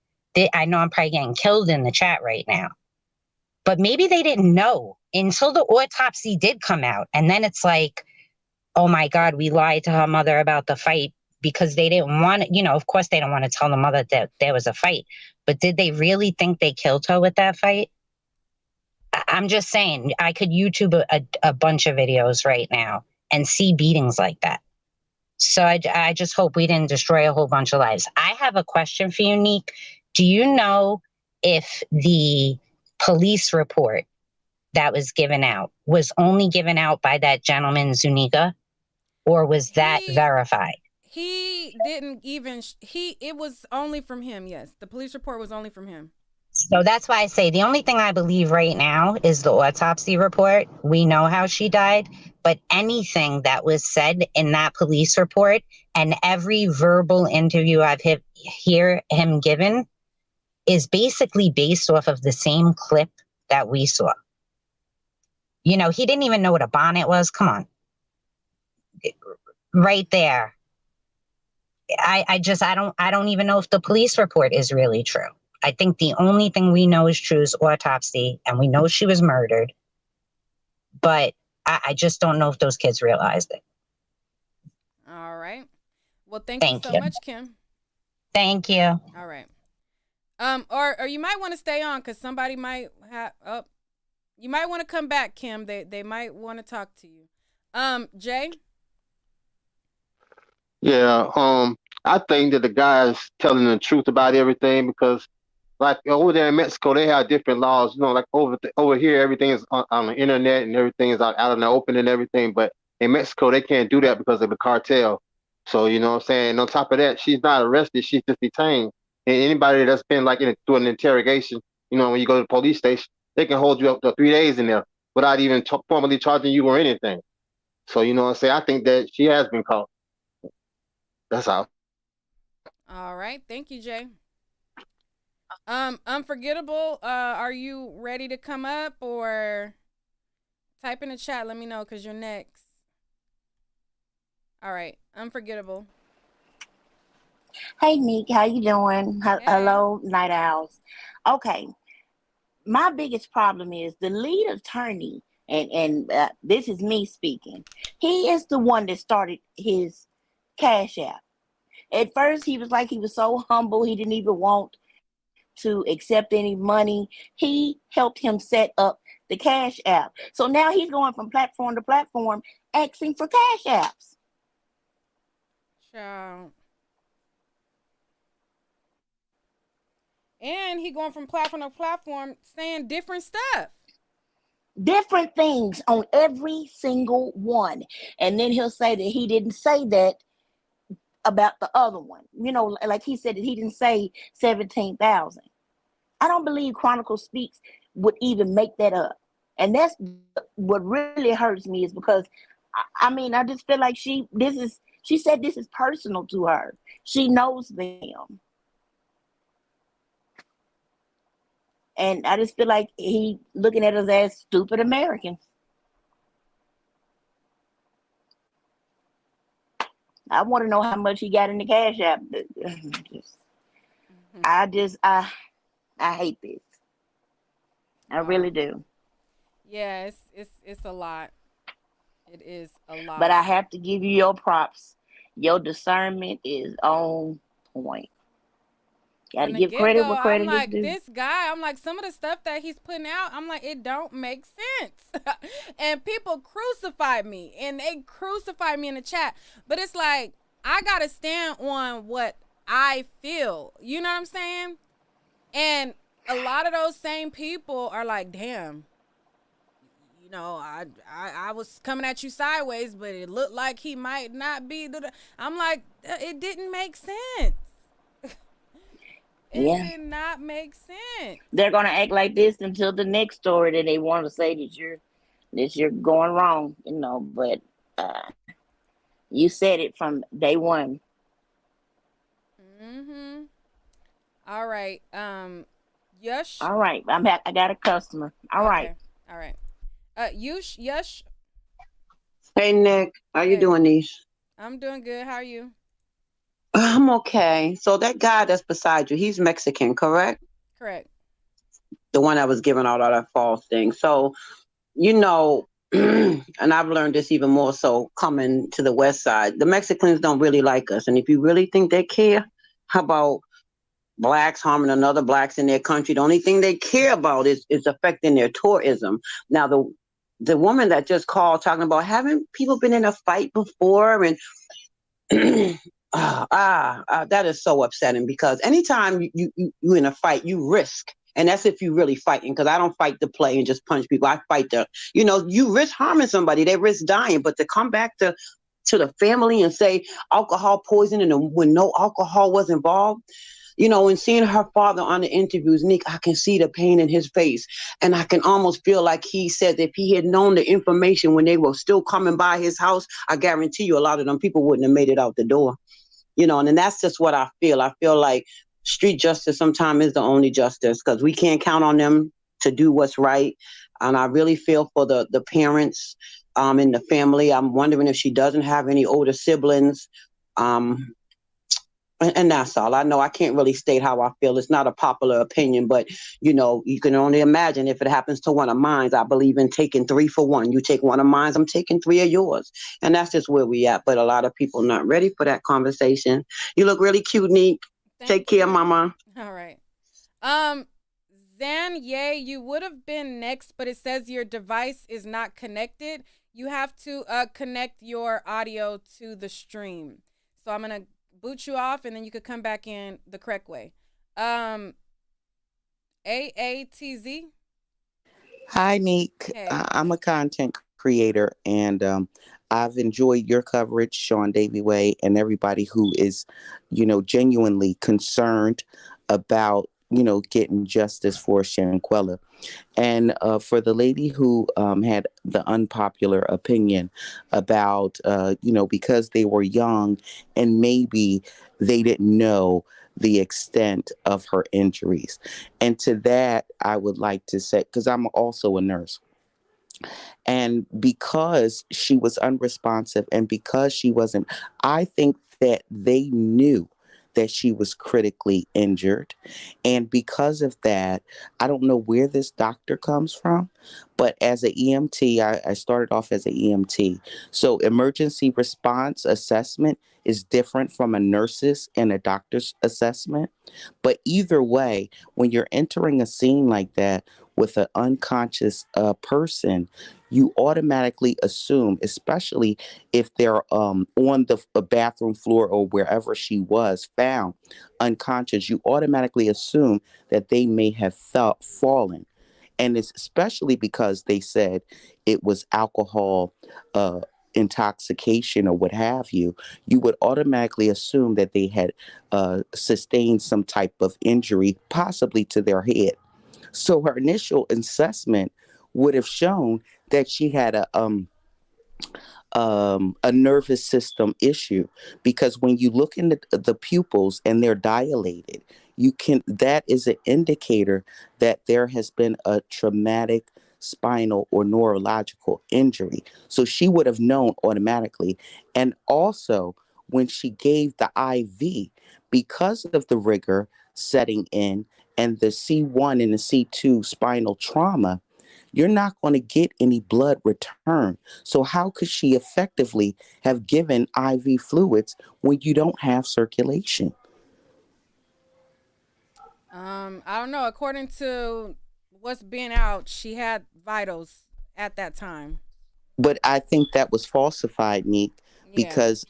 I know I'm probably getting killed in the chat right now. But maybe they didn't know until the autopsy did come out. And then it's like, oh my God, we lied to her mother about the fight because they didn't want to, of course they don't want to tell the mother that there was a fight. But did they really think they killed her with that fight? I'm just saying, I could YouTube a bunch of videos right now and see beatings like that. So I just hope we didn't destroy a whole bunch of lives. I have a question for you, Neek. Do you know if the police report that was given out was only given out by that gentleman Zuniga, or was that verified? He didn't even, it was only from him. Yes. The police report was only from him. So that's why I say the only thing I believe right now is the autopsy report. We know how she died, but anything that was said in that police report and every verbal interview I've hear him given is basically based off of the same clip that we saw. He didn't even know what a bonnet was. Come on. Right there. I don't even know if the police report is really true. I think the only thing we know is true is autopsy, and we know she was murdered. But I just don't know if those kids realized it. All right. Well, thank you so much, Kim. Thank you. All right. Or you might want to stay on because somebody might have. Oh, You might want to come back, Kim. They might want to talk to you. Jay? Yeah, I think that the guy is telling the truth about everything because, like over there in Mexico, they have different laws. You know, like over here, everything is on the internet and everything is out in the open and everything. But in Mexico, they can't do that because of the cartel. So you know what I'm saying. And on top of that, she's not arrested; she's just detained. And anybody that's been like through an interrogation, you know, when you go to the police station, they can hold you up to 3 days in there without even formally charging you or anything. So you know what I'm saying. I think that she has been caught. That's all. All right. Thank you, Jay. Unforgettable, are you ready to come up or type in the chat? Let me know because you're next. All right. Unforgettable. Hey, Nick, how you doing? Hey. Hello, Night Owls. Okay, my biggest problem is the lead attorney, and this is me speaking. He is the one that started his Cash App. At first, he was like, he was so humble, he didn't even want to accept any money. He helped him set up the Cash App. So now he's going from platform to platform asking for Cash Apps. Ciao. And he going from platform to platform saying different stuff. Different things on every single one. And then he'll say that he didn't say that about the other one. You know, like he said that he didn't say 17,000. I don't believe Chronicle Speaks would even make that up. And that's what really hurts me, is because I mean, I just feel like she said this is personal to her. She knows them. And I just feel like he looking at us as stupid Americans. I want to know how much he got in the Cash App. I hate this. I really do. Yeah, it's a lot. It is a lot. But I have to give you your props. Your discernment is on point. Gotta give credit where credit is due. This guy, I'm like, some of the stuff that he's putting out, I'm like, it don't make sense. And people crucify me, and they crucify me in the chat. But it's like, I gotta stand on what I feel. You know what I'm saying? And a lot of those same people are like, damn, you know, I was coming at you sideways, but it looked like he might not be. I'm like, it didn't make sense. It did not make sense. They're gonna act like this until the next story that they want to say that you're going wrong, you know. But you said it from day one. Mhm. All right. Yush. All right. I got a customer. All right. All right. Yush. Hey Nick, how you doing, Niche? I'm doing good. How are you? I'm okay. So that guy that's beside you, he's Mexican, correct? Correct. The one that was giving out all that false thing. So, you know, and I've learned this even more so coming to the West Side. The Mexicans don't really like us. And if you really think they care about blacks harming another blacks in their country, the only thing they care about is affecting their tourism. Now, the woman that just called talking about having people been in a fight before, and that is so upsetting, because anytime you in a fight, you risk. And that's if you really fighting, because I don't fight to play and just punch people. I fight to, you know, you risk harming somebody, they risk dying. But to come back to the family and say alcohol poisoning and when no alcohol was involved, you know, and seeing her father on the interviews, Nick, I can see the pain in his face. And I can almost feel like he said if he had known the information when they were still coming by his house, I guarantee you a lot of them people wouldn't have made it out the door. You know, and that's just what I feel. I feel like street justice sometimes is the only justice, because we can't count on them to do what's right. And I really feel for the parents in the family. I'm wondering if she doesn't have any older siblings. And that's all. I know I can't really state how I feel. It's not a popular opinion, but, you know, you can only imagine if it happens to one of mine. I believe in taking 3 for 1. You take one of mine, I'm taking 3 of yours. And that's just where we at. But a lot of people not ready for that conversation. You look really cute, Neek. Take care, Mama. All right. Zan, yay, you would have been next, but it says your device is not connected. You have to connect your audio to the stream. So I'm going to boot you off, and then you could come back in the correct way. AATZ. Hi, Neek. Hey. I'm a content creator, and I've enjoyed your coverage, Sean Davy Way, and everybody who is, genuinely concerned about, getting justice for Shanquella. And for the lady who had the unpopular opinion about, because they were young and maybe they didn't know the extent of her injuries. And to that, I would like to say, because I'm also a nurse, and because she was unresponsive and because she wasn't, I think that they knew that she was critically injured. And because of that, I don't know where this doctor comes from, but as an EMT, I started off as an EMT. So emergency response assessment is different from a nurse's and a doctor's assessment. But either way, when you're entering a scene like that with an unconscious person, you automatically assume, especially if they're on the bathroom floor or wherever she was found unconscious, you automatically assume that they may have fallen. And it's especially because they said it was alcohol intoxication or what have you, you would automatically assume that they had sustained some type of injury, possibly to their head. So her initial assessment would have shown that she had a nervous system issue, because when you look in the pupils and they're dilated, that is an indicator that there has been a traumatic spinal or neurological injury. So she would have known automatically. And also when she gave the IV, because of the rigor setting in and the C1 and the C2 spinal trauma, you're not going to get any blood return. So how could she effectively have given IV fluids when you don't have circulation? I don't know. According to what's being out, she had vitals at that time. But I think that was falsified, Neek, because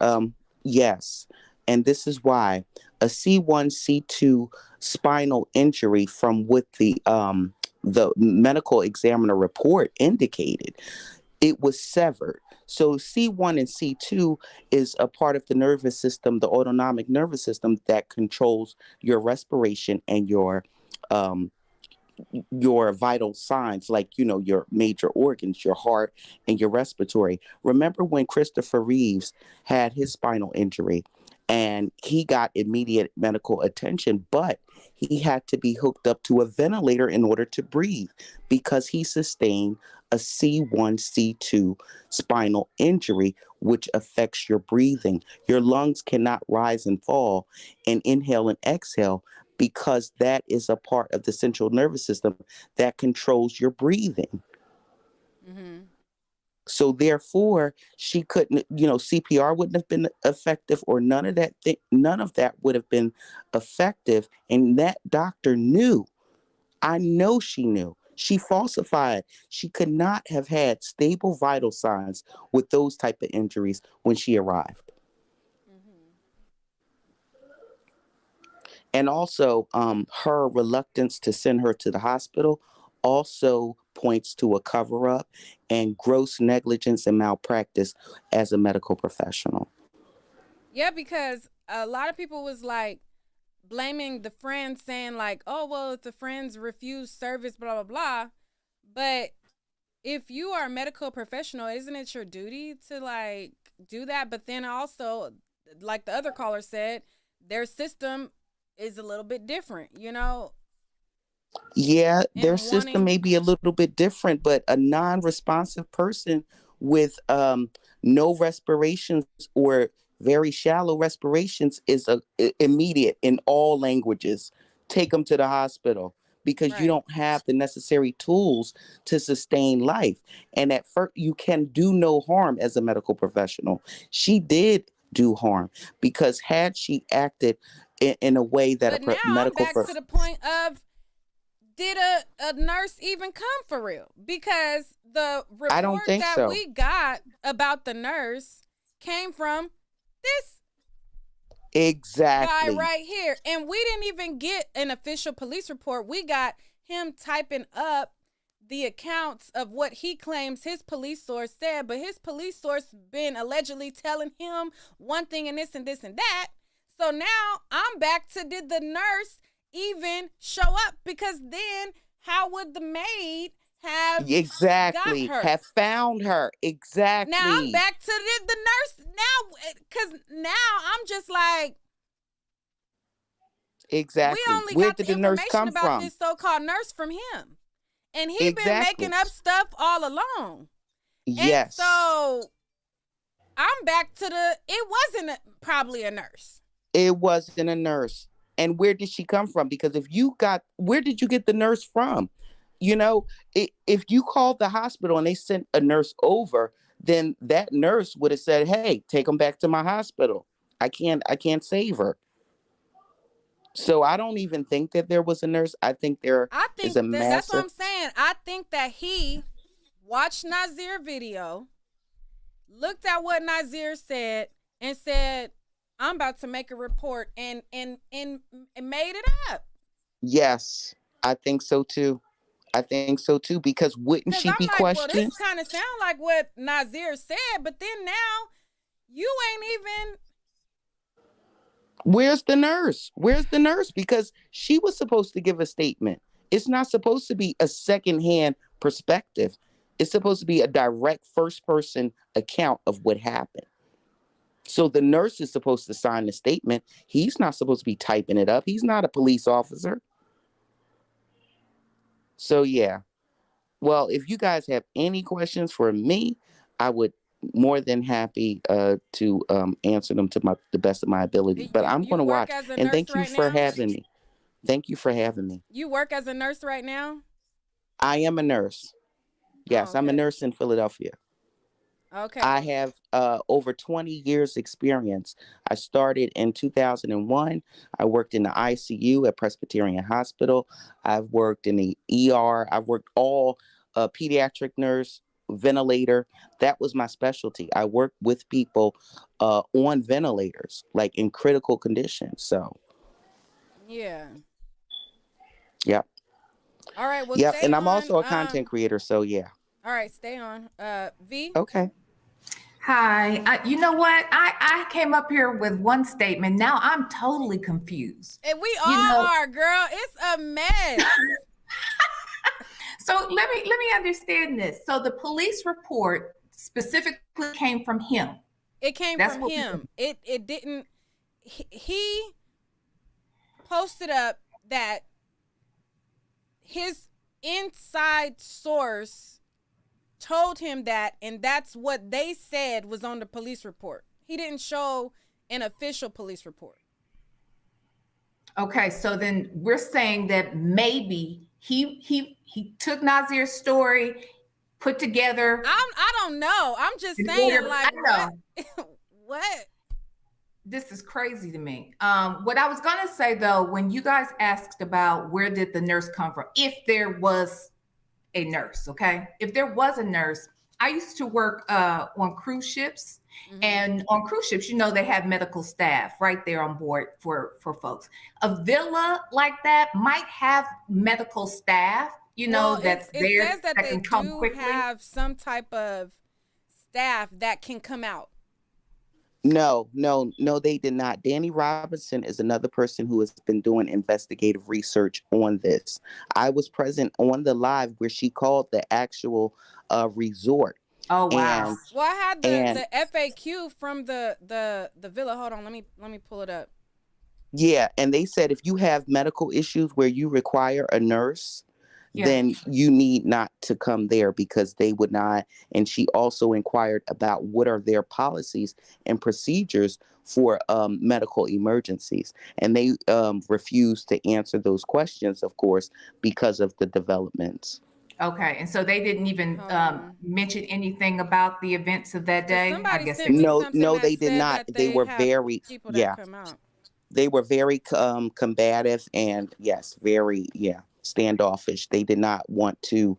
yes, and this is why a C1, C2 spinal injury, from what the medical examiner report indicated, it was severed. So C1 and C2 is a part of the nervous system, the autonomic nervous system that controls your respiration and your vital signs, like, your major organs, your heart and your respiratory. Remember when Christopher Reeves had his spinal injury and he got immediate medical attention, but he had to be hooked up to a ventilator in order to breathe because he sustained a C1, C2 spinal injury, which affects your breathing. Your lungs cannot rise and fall and inhale and exhale, because that is a part of the central nervous system that controls your breathing. Mm-hmm. So therefore, she couldn't, CPR wouldn't have been effective, or none of that would have been effective. And that doctor knew. I know she knew. She falsified. She could not have had stable vital signs with those type of injuries when she arrived. And also, her reluctance to send her to the hospital also points to a cover-up and gross negligence and malpractice as a medical professional. Yeah, because a lot of people was like blaming the friends, saying like, oh, well, if the friends refuse service, blah, blah, blah. But if you are a medical professional, isn't it your duty to like do that? But then also, like the other caller said, their system is a little bit different, Yeah, their system may be a little bit different, but a non-responsive person with no respirations or very shallow respirations is immediate in all languages. Take them to the hospital, because you don't have the necessary tools to sustain life. And at first, you can do no harm as a medical professional. She did do harm, because had she acted in a way that but now I'm back to the point of, did a nurse even come for real? Because the I don't report think that so. we got about the nurse came from this guy Exactly. right here. And we didn't even get an official police report. We got him typing up the accounts of what he claims his police source said, but his police source been allegedly telling him one thing and this and this and that. So now I'm back to, did the nurse even show up? Because then how would the maid have Exactly. got her? Have found her. Exactly. Now I'm back to the nurse now, because now I'm just like, Exactly. we only Where got did the the nurse information come about from? this so-called nurse from him. And he been Exactly. making up stuff all along. Yes. And so I'm back to it wasn't probably a nurse. It wasn't a nurse. And where did she come from? Because where did you get the nurse from? You know, if you called the hospital and they sent a nurse over, then that nurse would have said, hey, take them back to my hospital. I can't save her. So I don't even think that there was a nurse. I think is a massive. That's what I'm saying. I think that he watched Nazir video, looked at what Nazir said, and said, I'm about to make a report, and made it up. Yes, I think so too. Because wouldn't she be questioned? Well, this kind of sound like what Nazir said, but then now you ain't even. Where's the nurse? Because she was supposed to give a statement. It's not supposed to be a secondhand perspective. It's supposed to be a direct first-person account of what happened. So the nurse is supposed to sign the statement. He's not supposed to be typing it up. He's not a police officer. So, yeah. Well, if you guys have any questions for me, I would more than happy to answer them to the best of my ability. But I'm going to watch. And thank you for having me. Thank you for having me. You work as a nurse right now? I am a nurse. Yes, okay. I'm a nurse in Philadelphia. Okay. I have over 20 years experience. I started in 2001. I worked in the ICU at Presbyterian Hospital. I've worked in the ER. I've worked all pediatric nurse, ventilator. That was my specialty. I worked with people on ventilators, like in critical conditions. So. Yeah. Yep. All right. Well, yep. And on, I'm also a content creator. So yeah. All right. Stay on. V. Okay. Hi. You know what? I came up here with one statement. Now I'm totally confused. And we all are, girl. It's a mess. So let me understand this. So the police report specifically came from him. It came from him. It didn't. He posted up that his inside source told him that, and that's what they said was on the police report. He didn't show an official police report. Okay, so then we're saying that maybe he took Nazir's story, put together. I don't know. I'm just saying, like, what? This is crazy to me. What I was gonna say though, when you guys asked about where did the nurse come from, if there was a nurse, okay? If there was a nurse, I used to work on cruise ships. Mm-hmm. And on cruise ships, you know, they have medical staff right there on board for folks. A villa like that might have medical staff, you know, that's there. It says that they can come do quickly. Have some type of staff that can come out. No, they did not. Danny Robinson is another person who has been doing investigative research on this. I was present on the live where she called the actual resort. Oh wow! Well, I had the FAQ from the villa. Hold on, let me pull it up. Yeah, and they said if you have medical issues where you require a nurse, then you need not to come there because they would not. And she also inquired about what are their policies and procedures for medical emergencies. And they refused to answer those questions, of course, because of the developments. Okay, and so they didn't even mention anything about the events of that day. I guess no, they did not. They were very, they were very combative and yes, very, standoffish. They did not want to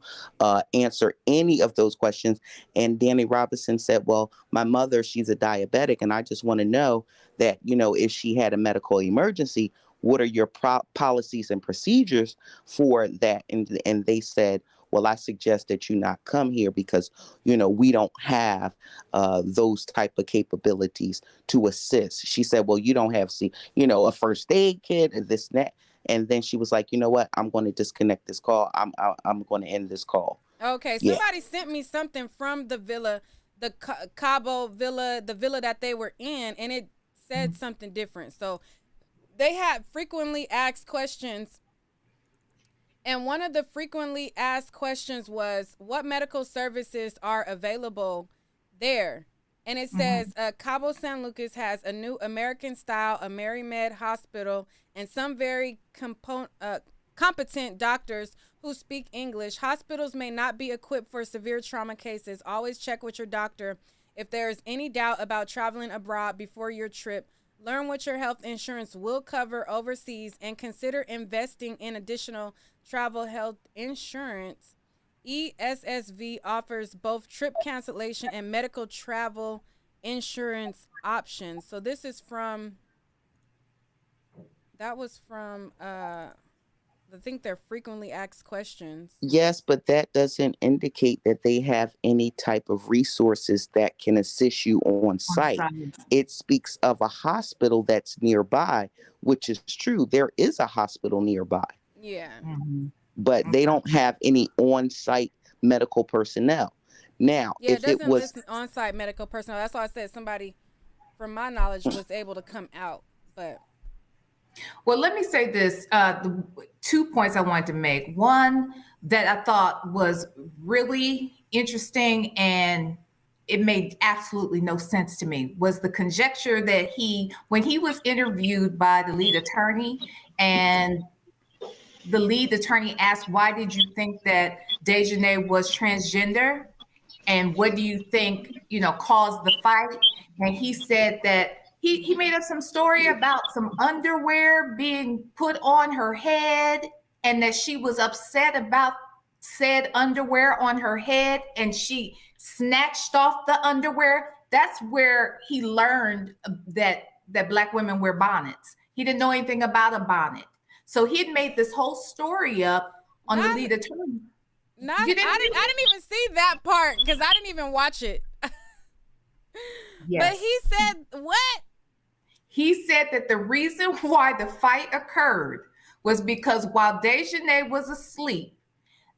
answer any of those questions. And Danny Robinson said, well, my mother, she's a diabetic, and I just want to know that, if she had a medical emergency, what are your policies and procedures for that? And they said, well, I suggest that you not come here because, we don't have those type of capabilities to assist. She said, well, you don't have, a first aid kit and this and that. And then she was like, you know what? I'm going to disconnect this call. I'm going to end this call. Okay, somebody sent me something from the villa, the Cabo villa, the villa that they were in, and it said something different. So they had frequently asked questions. And one of the frequently asked questions was, what medical services are available there? And it says, Cabo San Lucas has a new American-style AmeriMed hospital and some very competent doctors who speak English. Hospitals may not be equipped for severe trauma cases. Always check with your doctor if there is any doubt about traveling abroad before your trip. Learn what your health insurance will cover overseas and consider investing in additional travel health insurance. ESSV offers both trip cancellation and medical travel insurance options. So this is from, I think they're frequently asked questions. Yes, but that doesn't indicate that they have any type of resources that can assist you on site. It speaks of a hospital that's nearby, which is true. There is a hospital nearby. Yeah. But they don't have any on-site medical personnel. Now, if it was on-site medical personnel, that's why I said somebody, from my knowledge, was able to come out. But well, let me say this: the 2 points I wanted to make. One that I thought was really interesting and it made absolutely no sense to me was the conjecture that when he was interviewed by the lead attorney, and the lead attorney asked, why did you think that Dejanay was transgender? And what do you think, caused the fight? And he said that he made up some story about some underwear being put on her head and that she was upset about said underwear on her head and she snatched off the underwear. That's where he learned that Black women wear bonnets. He didn't know anything about a bonnet. So he had made this whole story up on the lead attorney. I didn't even see that part because I didn't even watch it. Yes. But he said what? He said that the reason why the fight occurred was because while Dejanay was asleep,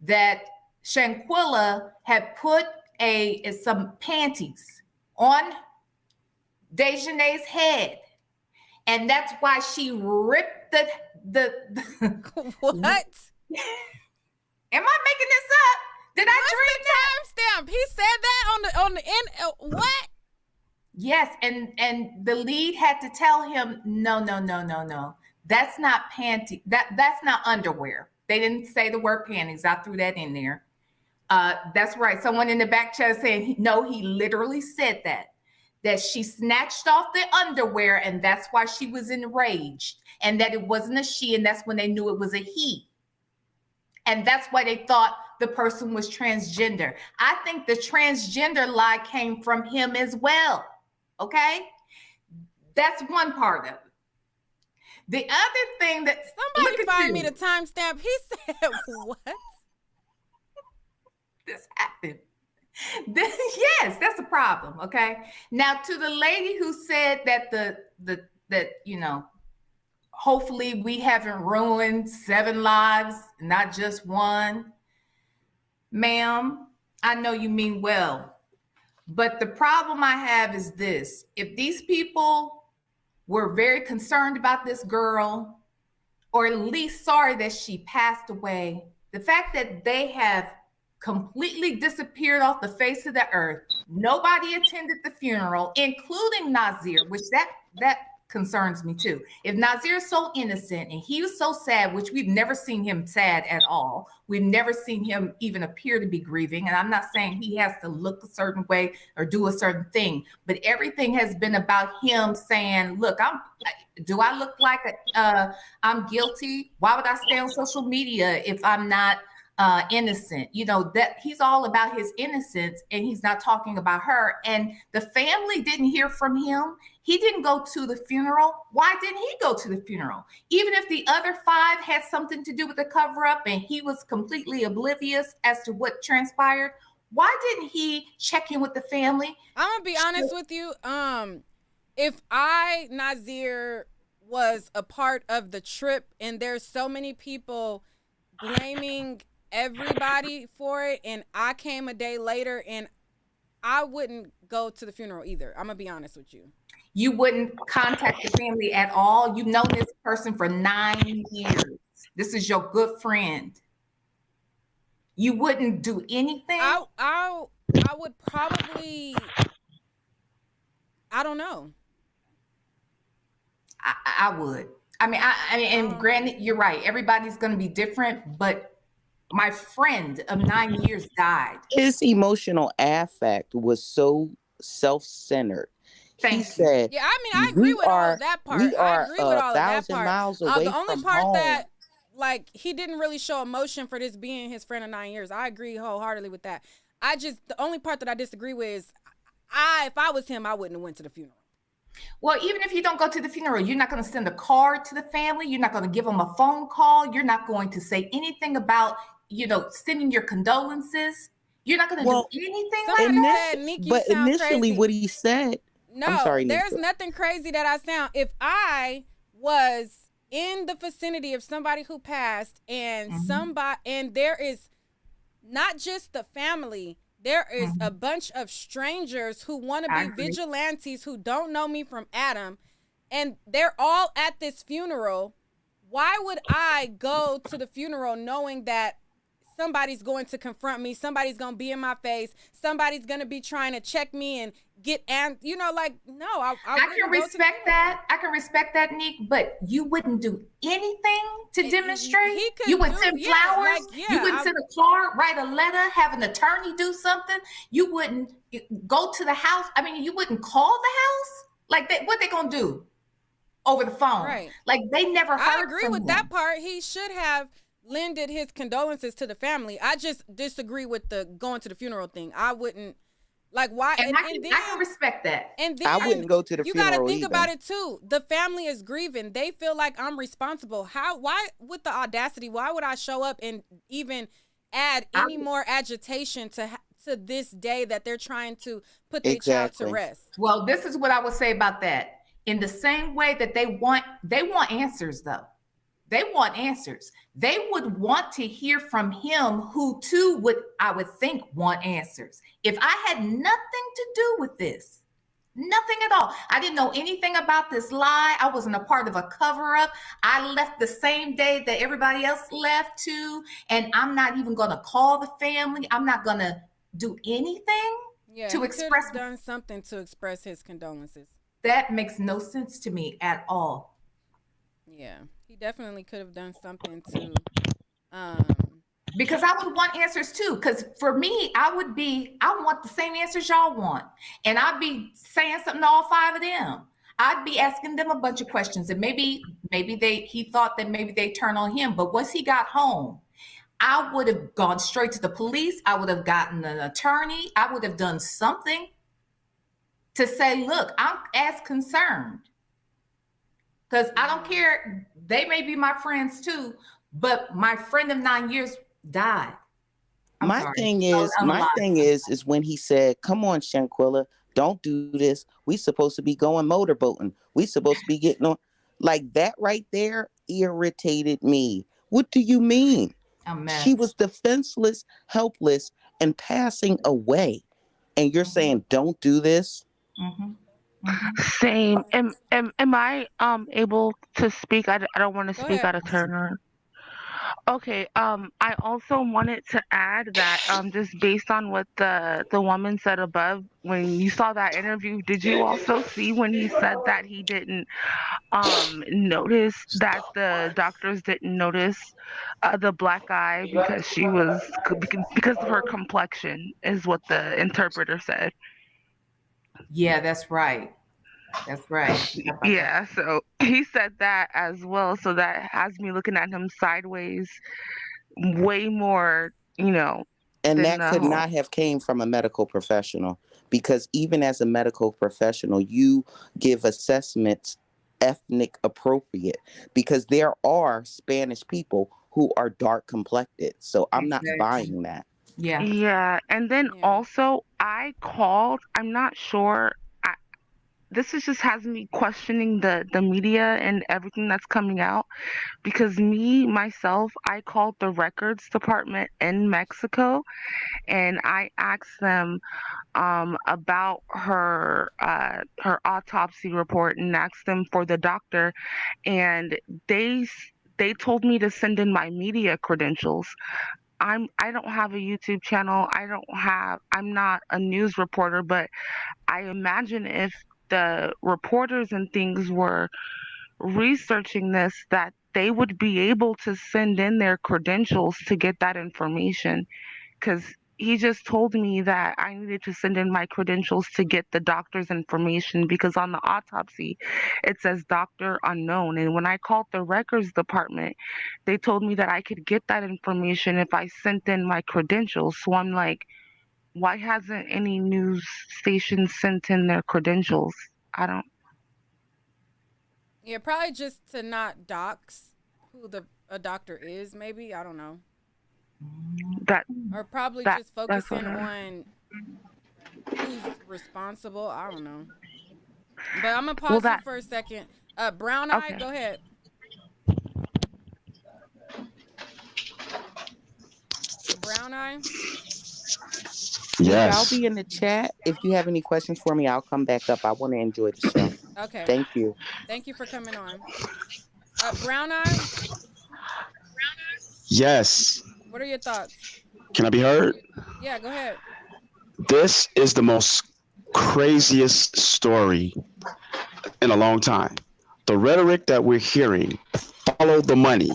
that Shanquella had put some panties on Dejanay's head. And that's why she ripped the what? Am I making this up? Did I dream that? Timestamp. He said that on the end. What? Yes, and the lead had to tell him, no. That's not panty. That's not underwear. They didn't say the word panties. I threw that in there. That's right. Someone in the back chat saying, no, he literally said that she snatched off the underwear and that's why she was enraged, and that it wasn't a she, and that's when they knew it was a he. And that's why they thought the person was transgender. I think the transgender lie came from him as well. Okay? That's one part of it. The other thing that somebody find me the timestamp. He said what? This happened. Yes, that's a problem. Okay. Now to the lady who said that hopefully we haven't ruined 7 lives, not just one. Ma'am, I know you mean well, but the problem I have is this. If these people were very concerned about this girl, or at least sorry that she passed away, the fact that they have completely disappeared off the face of the earth. Nobody attended the funeral, including Nazir, which that concerns me too. If Nazir is so innocent and he was so sad, which we've never seen him sad at all, we've never seen him even appear to be grieving. And I'm not saying he has to look a certain way or do a certain thing, but everything has been about him saying, look, do I look like I'm guilty? Why would I stay on social media if I'm not innocent? You know, that he's all about his innocence, and he's not talking about her. And the family didn't hear from him. He didn't go to the funeral. Why didn't he go to the funeral? Even if the other 5 had something to do with the cover up and he was completely oblivious as to what transpired, why didn't he check in with the family? I'm gonna be honest with you. If Nazir, was a part of the trip, and there's so many people blaming everybody for it, and I came a day later, and I wouldn't go to the funeral either. I'm gonna be honest with you. You wouldn't contact the family at all? You've known this person for 9 years. This is your good friend. You wouldn't do anything? I would probably, I don't know. I would. I mean, and granted, you're right. Everybody's going to be different, but my friend of 9 years died. His emotional affect was so self-centered. He said, "Yeah, I mean, I agree with all of that part. We are I agree with all of that 1,000 part. miles away The only from part home." that, like, he didn't really show emotion for this being his friend of 9 years. I agree wholeheartedly with that. The only part that I disagree with is, if I was him, I wouldn't have went to the funeral. Well, even if you don't go to the funeral, you're not going to send a card to the family. You're not going to give them a phone call. You're not going to say anything about, sending your condolences. You're not going to do anything like that. But initially, what he said. No, I'm sorry, there's Nika. nothing crazy that I sound. If I was in the vicinity of somebody who passed, and and there is not just the family, there is a bunch of strangers who want to be vigilantes who don't know me from Adam, and they're all at this funeral. Why would I go to the funeral knowing that somebody's going to confront me, somebody's going to be in my face, somebody's going to be trying to check me and no, I can respect that. I can respect that, Nick, but you wouldn't do anything to demonstrate. You would send flowers. You wouldn't send a card, write a letter, have an attorney do something. You wouldn't go to the house. I mean, you wouldn't call the house. Like, what they going to do over the phone? Right. Like, they never heard I agree from with him. that part. He should have lended his condolences to the family. I just disagree with the going to the funeral thing. I wouldn't. Like, why? And I can respect that. And then I wouldn't go to the funeral. You got to think either. about it too. The family is grieving. They feel like I'm responsible. Why, with the audacity, why would I show up and even add any more agitation to this day that they're trying to put their child to rest? Well, this is what I would say about that. In the same way that they want answers, though. They want answers. They would want to hear from him, who too I would think want answers. If I had nothing to do with this, nothing at all. I didn't know anything about this lie. I wasn't a part of a cover-up. I left the same day that everybody else left too. And I'm not even going to call the family. I'm not going to do anything to express. He done something to express his condolences. That makes no sense to me at all. Yeah. He definitely could have done something to, because I would want answers too. Because for me, I want the same answers y'all want. And I'd be saying something to all 5 of them. I'd be asking them a bunch of questions. And maybe he thought that maybe they turn on him. But once he got home, I would have gone straight to the police. I would have gotten an attorney. I would have done something to say, look, I'm as concerned. Because I don't care. They may be my friends too, but my friend of 9 years died. My thing is when he said, "Come on, Shanquella, don't do this. We supposed to be going motorboating. We supposed to be getting on." Like, that right there irritated me. What do you mean? She was defenseless, helpless, and passing away. And you're saying, don't do this? Mm-hmm. Same. Am I able to speak? I don't want to speak out of turn. Okay, I also wanted to add that just based on what the woman said above, when you saw that interview, did you also see when he said that he didn't notice that the doctors didn't notice the black eye because she was because of her complexion is what the interpreter said. Yeah, that's right. That's right. I forgot about that. Yeah, so he said that as well, so that has me looking at him sideways way more, And than that the could whole. not have came from a medical professional, because even as a medical professional, you give assessments ethnic appropriate, because there are Spanish people who are dark complected. So I'm not Exactly. buying that. Yeah. Yeah, and then Yeah. also I called. I'm not sure. I, this is just has me questioning the media and everything that's coming out because me myself, I called the records department in Mexico and I asked them about her autopsy report and asked them for the doctor, and they told me to send in my media credentials. I don't have a YouTube channel. I'm not a news reporter, but I imagine if the reporters and things were researching this, that they would be able to send in their credentials to get that information. Because he just told me that I needed to send in my credentials to get the doctor's information because on the autopsy it says doctor unknown. And when I called the records department, they told me that I could get that information if I sent in my credentials. So I'm like, why hasn't any news station sent in their credentials? I don't. Yeah, probably just to not dox who a doctor is, maybe. I don't know. That Or probably that just that's what focusing on who's responsible. I don't know. But I'm gonna well pause you that for a second. Brown Eye, okay. go ahead. Brown Eye. Will y'all Yes. be in the chat? If you have any questions for me, I'll come back up. I want to enjoy the show. Okay. Thank you. Thank you for coming on. Brown Eye, Yes. what are your thoughts? Can I be heard? Yeah, go ahead. This is the most craziest story in a long time. The rhetoric that we're hearing, follow the money.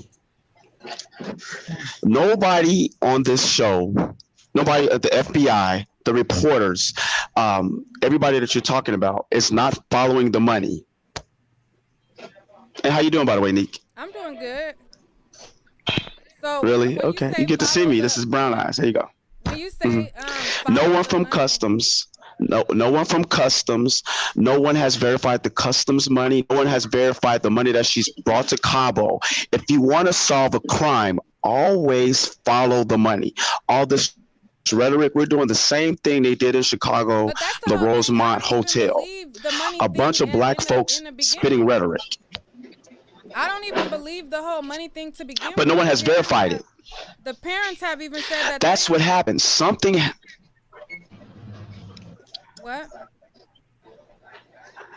Nobody on this show, nobody at the FBI, the reporters, everybody that you're talking about is not following the money. And how you doing, by the way, Neek? I'm doing good. So Really? when you Okay. You say get to see follow me. This is Brown Eyes. There you go. when you hmm say No follow one the from money, customs. No one from customs. No one has verified the customs money. No one has verified the money that she's brought to Cabo. If you want to solve a crime, always follow the money. All this rhetoric, we're doing the same thing they did in Chicago, but that's the the whole thing. I Rosemont don't even Hotel. believe the money A thing bunch of black in folks the spitting beginning. rhetoric, I don't even believe the whole money thing to begin but with. no one has verified it. The parents have even said that they That's what don't. happened. What?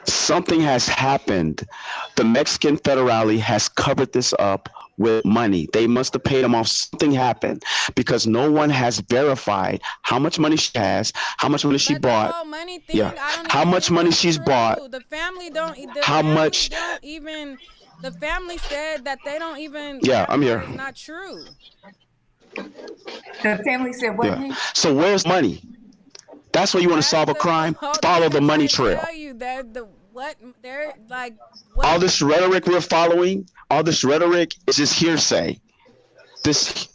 Something has happened. The Mexican Federale has covered this up with money. They must have paid them off. Something happened because no one has verified how much money she has, how much money she But the bought. whole money thing, Yeah. I don't How even much think money is she's bought. true. The family don't. The How family much. don't even. The family said that they don't even. Yeah, That I'm part here. is not true. The family said what, Yeah. Nick? So where's money? That's where you want to That's solve a the crime? whole Follow thing the I'm money trying to trail. tell you. That the what they're like. What? All this rhetoric we're following, all this rhetoric is just hearsay. This.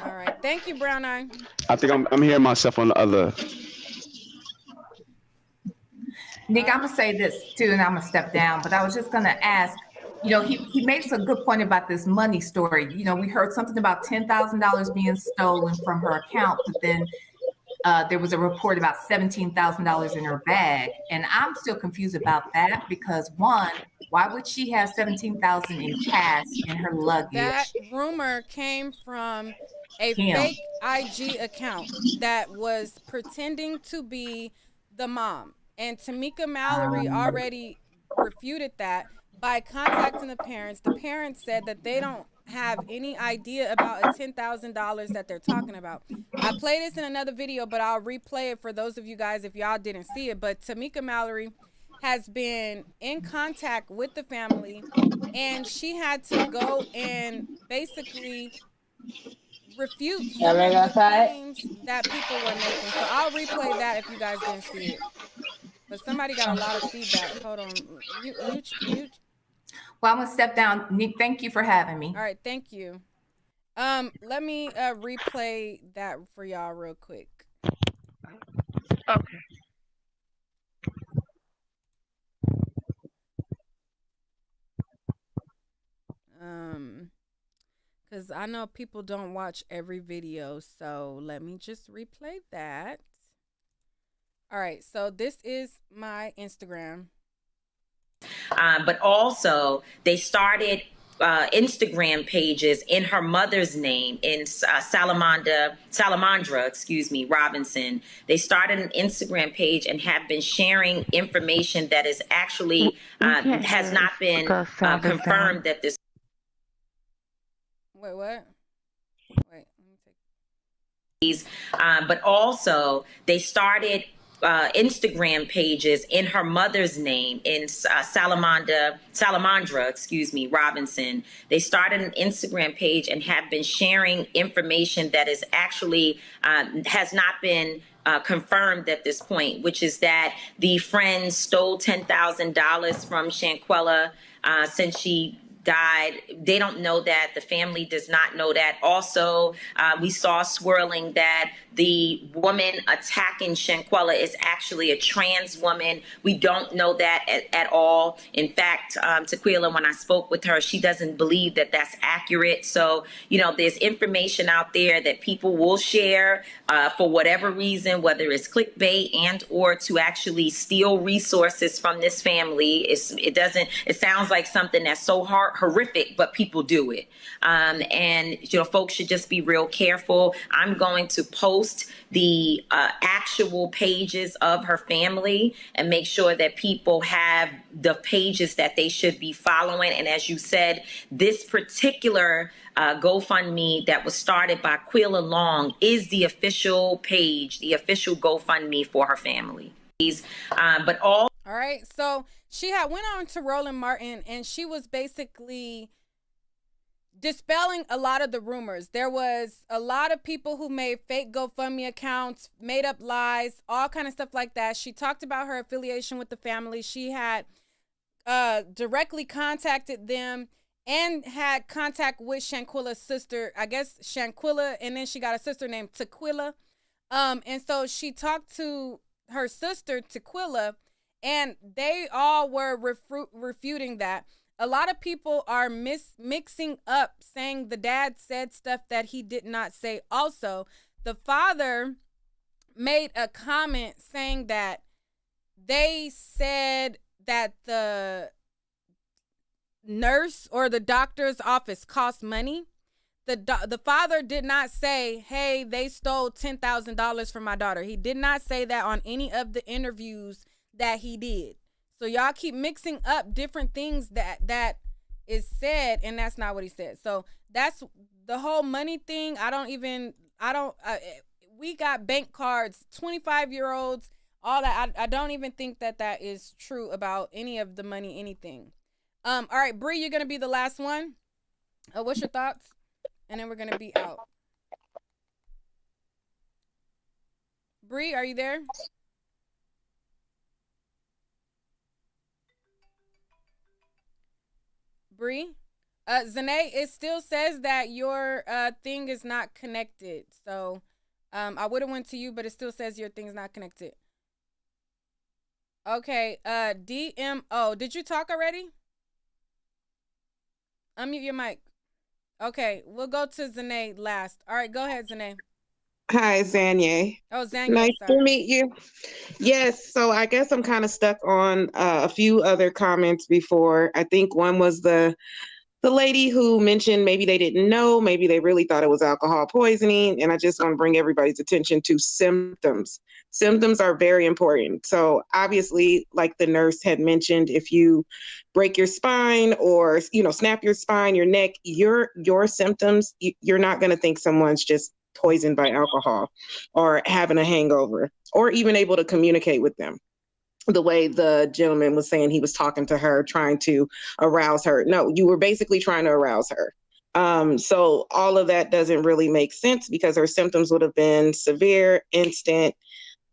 All right. Thank you, Brown Eye. I think I'm hearing myself on the other. Nick, I'm gonna say this too, and I'm gonna step down. But I was just gonna ask. He makes a good point about this money story. We heard something about $10,000 being stolen from her account, but then there was a report about $17,000 in her bag, and I'm still confused about that because one, why would she have $17,000 in cash in her That luggage? rumor came from a Him. fake IG account that was pretending to be the mom. And Tamika Mallory already refuted that. by contacting the parents said that they don't have any idea about a $10,000 that they're talking about. I played this in another video, but I'll replay it for those of you guys if y'all didn't see it. But Tamika Mallory has been in contact with the family, and she had to go and basically refute some of the claims that people were making. So I'll replay that if you guys didn't see it. But somebody got a lot of feedback. Hold on. Mute. Well, I'm gonna step down. Nick, thank you for having me. All right, thank you. Let me replay that for y'all real quick. Okay. Because I know people don't watch every video, so let me just replay that. All right, so this is my Instagram. But also, they started Instagram pages in her mother's name, in Salamandra, Robinson. They started an Instagram page and have been sharing information that is actually has not been confirmed that this. Wait, what? Wait. But also, they started Instagram pages in her mother's name, in Salamandra, Robinson. They started an Instagram page and have been sharing information that is actually has not been confirmed at this point, which is that the friend stole $10,000 from Shanquella since she died. They don't know that. The family does not know that. Also, we saw swirling that the woman attacking Shanquella is actually a trans woman. We don't know that at all. In fact, Tequila, when I spoke with her, she doesn't believe that that's accurate. So, there's information out there that people will share for whatever reason, whether it's clickbait and or to actually steal resources from this family. It sounds like something that's so horrific, but people do it. And folks should just be real careful. I'm going to post the actual pages of her family and make sure that people have the pages that they should be following. And as you said, this particular GoFundMe that was started by Quilla Long is the official page, the official GoFundMe for her family. All right, so she had went on to Roland Martin, and she was basically dispelling a lot of the rumors. There was a lot of people who made fake GoFundMe accounts, made up lies, all kind of stuff like that. She talked about her affiliation with the family. She had directly contacted them and had contact with Shanquilla's sister. I guess Shanquella, and then she got a sister named Tequila. And so she talked to her sister Tequila, and they all were refuting that. A lot of people are mixing up, saying the dad said stuff that he did not say. Also, the father made a comment saying that they said that the nurse or the doctor's office cost money. The father did not say, hey, they stole $10,000 from my daughter. He did not say that on any of the interviews that he did. So y'all keep mixing up different things that is said, and that's not what he said. So that's the whole money thing. We got bank cards, 25-year-olds, all that. I don't even think that is true about any of the money, anything. All right, Bree, you're going to be the last one. What's your thoughts? And then we're going to be out. Bree, are you there? Bree? Zanae, it still says that your thing is not connected. So I would have went to you, but it still says your thing's not connected. Okay, DMO. Did you talk already? Unmute your mic. Okay, we'll go to Zanae last. All right, go ahead, Zanae. Hi, Zanye. Oh, Zanye. Nice sorry. to meet you. Yes, so I guess I'm kind of stuck on a few other comments before. I think one was the the lady who mentioned maybe they didn't know, maybe they really thought it was alcohol poisoning. And I just want to bring everybody's attention to symptoms. Symptoms are very important. So obviously, like the nurse had mentioned, if you break your spine or, snap your spine, your neck, your symptoms, you're not going to think someone's just poisoned by alcohol or having a hangover or even able to communicate with them the way the gentleman was saying he was talking to her, trying to arouse her. No, you were basically trying to arouse her. So all of that doesn't really make sense because her symptoms would have been severe, instant.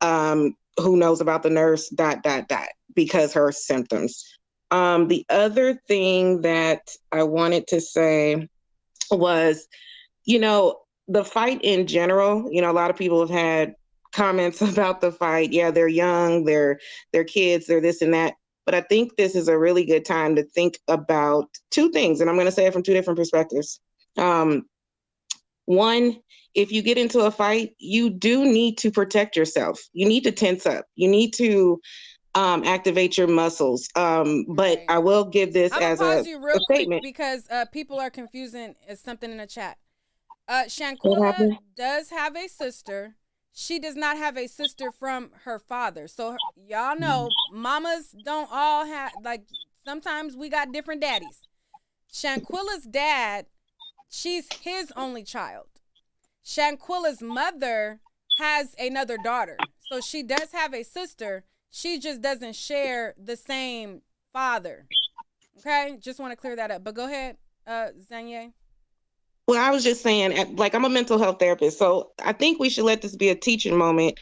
Who knows about the nurse, ... because her symptoms. The other thing that I wanted to say was, the fight in general, a lot of people have had comments about the fight. Yeah, they're young, they're kids, they're this and that. But I think this is a really good time to think about two things, and I'm going to say it from two different perspectives. One, if you get into a fight, you do need to protect yourself. You need to tense up. You need to activate your muscles. But I will give this I'm as gonna pause you real a quick statement. because people are confusing something in the chat. What Shanquella happened? does have a sister. She does not have a sister from her father. So y'all know mamas don't all have, like, sometimes we got different daddies. Shanquella's dad, she's his only child. Shanquella's mother has another daughter. So she does have a sister. She just doesn't share the same father. Okay? Just want to clear that up. But go ahead, Zanye. Well, I was just saying, like, I'm a mental health therapist, so I think we should let this be a teaching moment.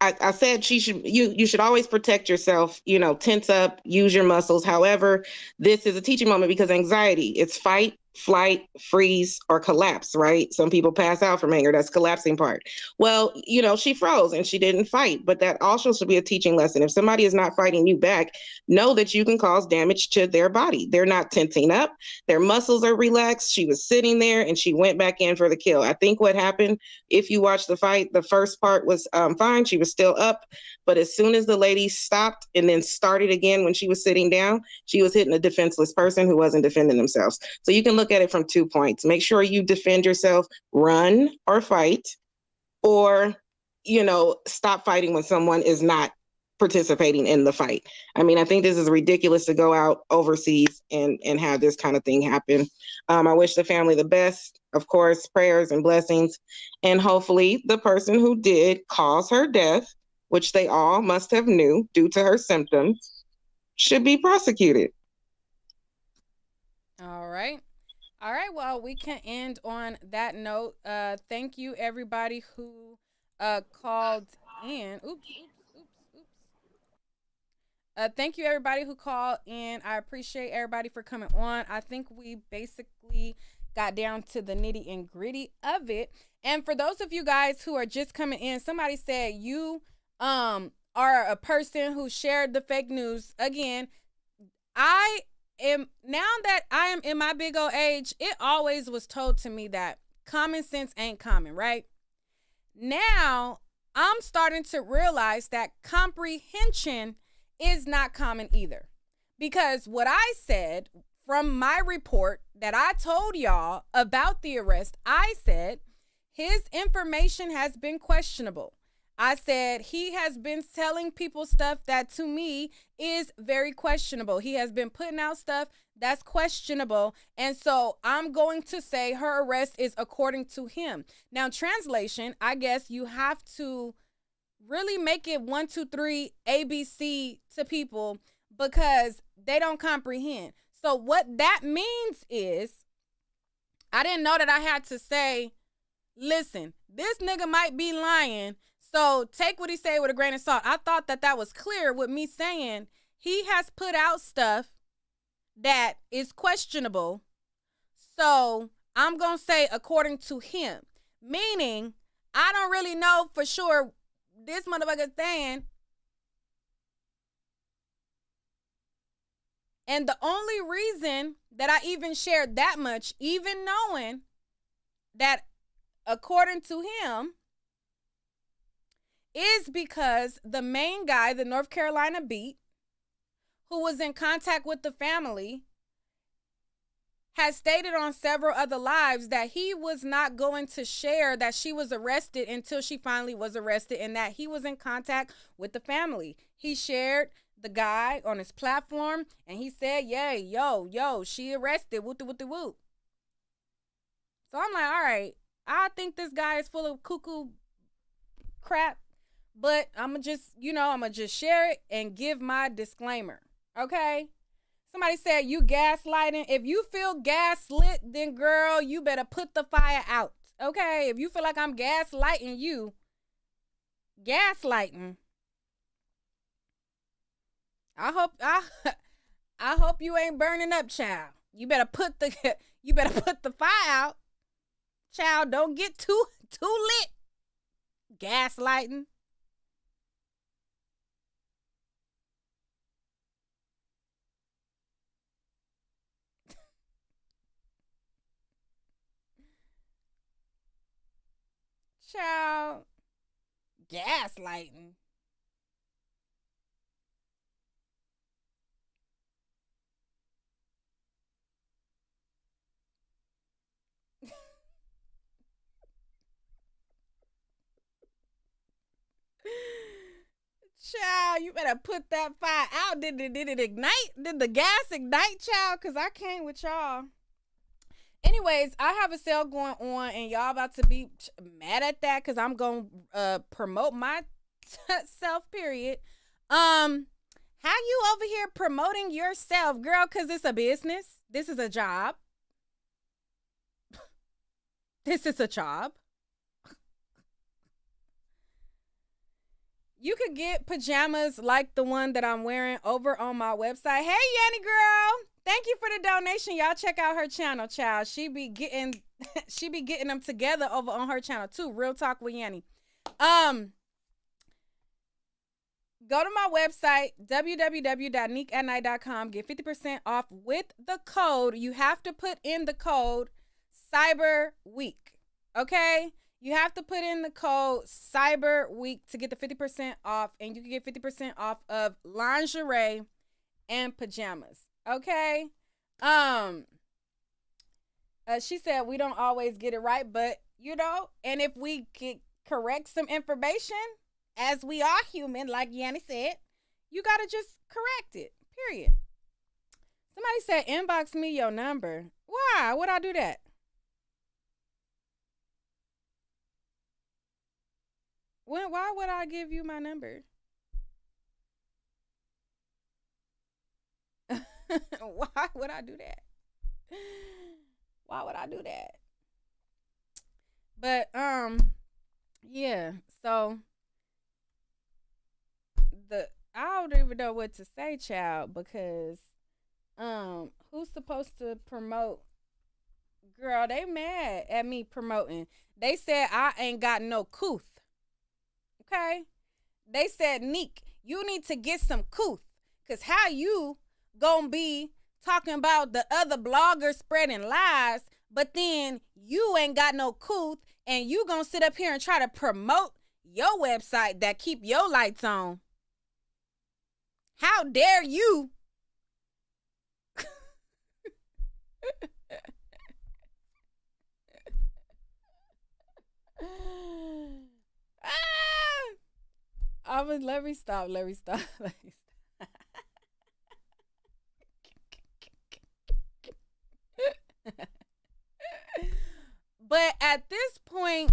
I said you should always protect yourself, tense up, use your muscles. However, this is a teaching moment because anxiety, it's fight, flight, freeze, or collapse, right? Some people pass out from anger. That's collapsing part. Well, she froze and she didn't fight, but that also should be a teaching lesson. If somebody is not fighting you back, know that you can cause damage to their body. They're not tensing up. Their muscles are relaxed. She was sitting there and she went back in for the kill. I think what happened, if you watch the fight, the first part was fine. She was still up. But as soon as the lady stopped and then started again when she was sitting down, she was hitting a defenseless person who wasn't defending themselves. So you can look at it from 2 points. Make sure you defend yourself, run or fight, or, stop fighting when someone is not participating in the fight. I mean, I think this is ridiculous to go out overseas and have this kind of thing happen. I wish the family the best, of course, prayers and blessings. And hopefully the person who did cause her death, which they all must have knew due to her symptoms, should be prosecuted. All right. All right. Well, we can end on that note. Thank you, everybody who called in. Thank you, everybody who called in. I appreciate everybody for coming on. I think we basically got down to the nitty and gritty of it. And for those of you guys who are just coming in, somebody said you are a person who shared the fake news. Again, now that I am in my big old age, it always was told to me that common sense ain't common, right? Now I'm starting to realize that comprehension is not common either. Because what I said from my report that I told y'all about the arrest, I said his information has been questionable. I said he has been telling people stuff that to me is very questionable. He has been putting out stuff that's questionable. And so I'm going to say her arrest is according to him. Now, translation, I guess you have to really make it 1, 2, 3 ABC to people because they don't comprehend. So what that means is I didn't know that I had to say, listen, this nigga might be lying. So take what he say with a grain of salt. I thought that was clear with me saying he has put out stuff that is questionable. So I'm going to say according to him, meaning I don't really know for sure this motherfucker's saying. And the only reason that I even shared that much, even knowing that according to him, is because the main guy, the North Carolina beat, who was in contact with the family, has stated on several other lives that he was not going to share that she was arrested until she finally was arrested, and that he was in contact with the family. He shared the guy on his platform, and he said, "Yay, yo, she arrested, whoop whoop whoop." So I'm like, all right, I think this guy is full of cuckoo crap, but I'ma just share it and give my disclaimer, okay? Somebody said, you gaslighting. If you feel gaslit, then girl, you better put the fire out, okay? If you feel like I'm gaslighting you, gaslighting. I hope you ain't burning up, child. You better put the fire out, child. Don't get too lit. Gaslighting. Child, gaslighting. Child, you better put that fire out. Did it ignite? Did the gas ignite, child? Because I can't with y'all. Anyways, I have a sale going on, and y'all about to be mad at that because I'm going to promote myself, period. How you over here promoting yourself, girl? Because it's a business. This is a job. This is a job. You could get pajamas like the one that I'm wearing over on my website. Hey, Yanni girl. Thank you for the donation. Y'all check out her channel, child. She be getting them together over on her channel too. Real Talk with Yanni. Go to my website, www.neekatnight.com. Get 50% off with the code. You have to put in the code Cyber Week. Okay? You have to put in the code Cyber Week to get the 50% off, and you can get 50% off of lingerie and pajamas. Okay? She said we don't always get it right, but and if we could correct some information, as we are human, like Yanni said, you gotta just correct it. Period. Somebody said inbox me your number. Why would I do that? Why would I give you my number? Why would I do that? Why would I do that? But yeah, so I don't even know what to say, child, because who's supposed to promote? Girl, they mad at me promoting. They said I ain't got no couth. Okay? They said, Neek, you need to get some couth. Cause how you gonna be talking about the other bloggers spreading lies, but then you ain't got no couth, and you gonna sit up here and try to promote your website that keep your lights on. How dare you? Let me stop. But at this point,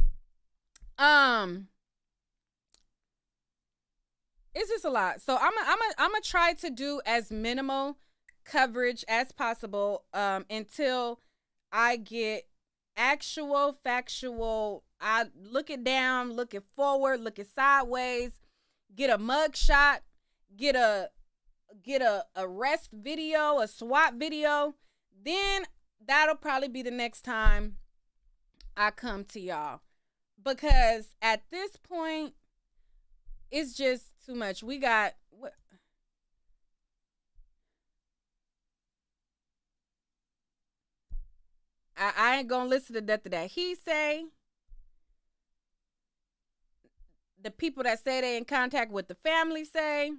it's just a lot. So I'm gonna try to do as minimal coverage as possible until I get actual factual. I look it down, look it forward, look it sideways, get a mug shot, get a arrest video, a SWAT video. Then that'll probably be the next time I come to y'all, because at this point it's just too much. We got what? I ain't gonna listen to that he say. The people that say they in contact with the family say.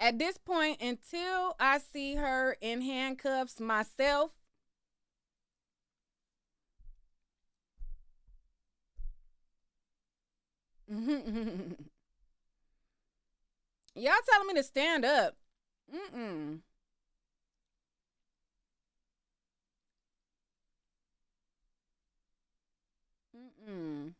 At this point, until I see her in handcuffs myself, y'all telling me to stand up. Mm-mm. Mm-mm.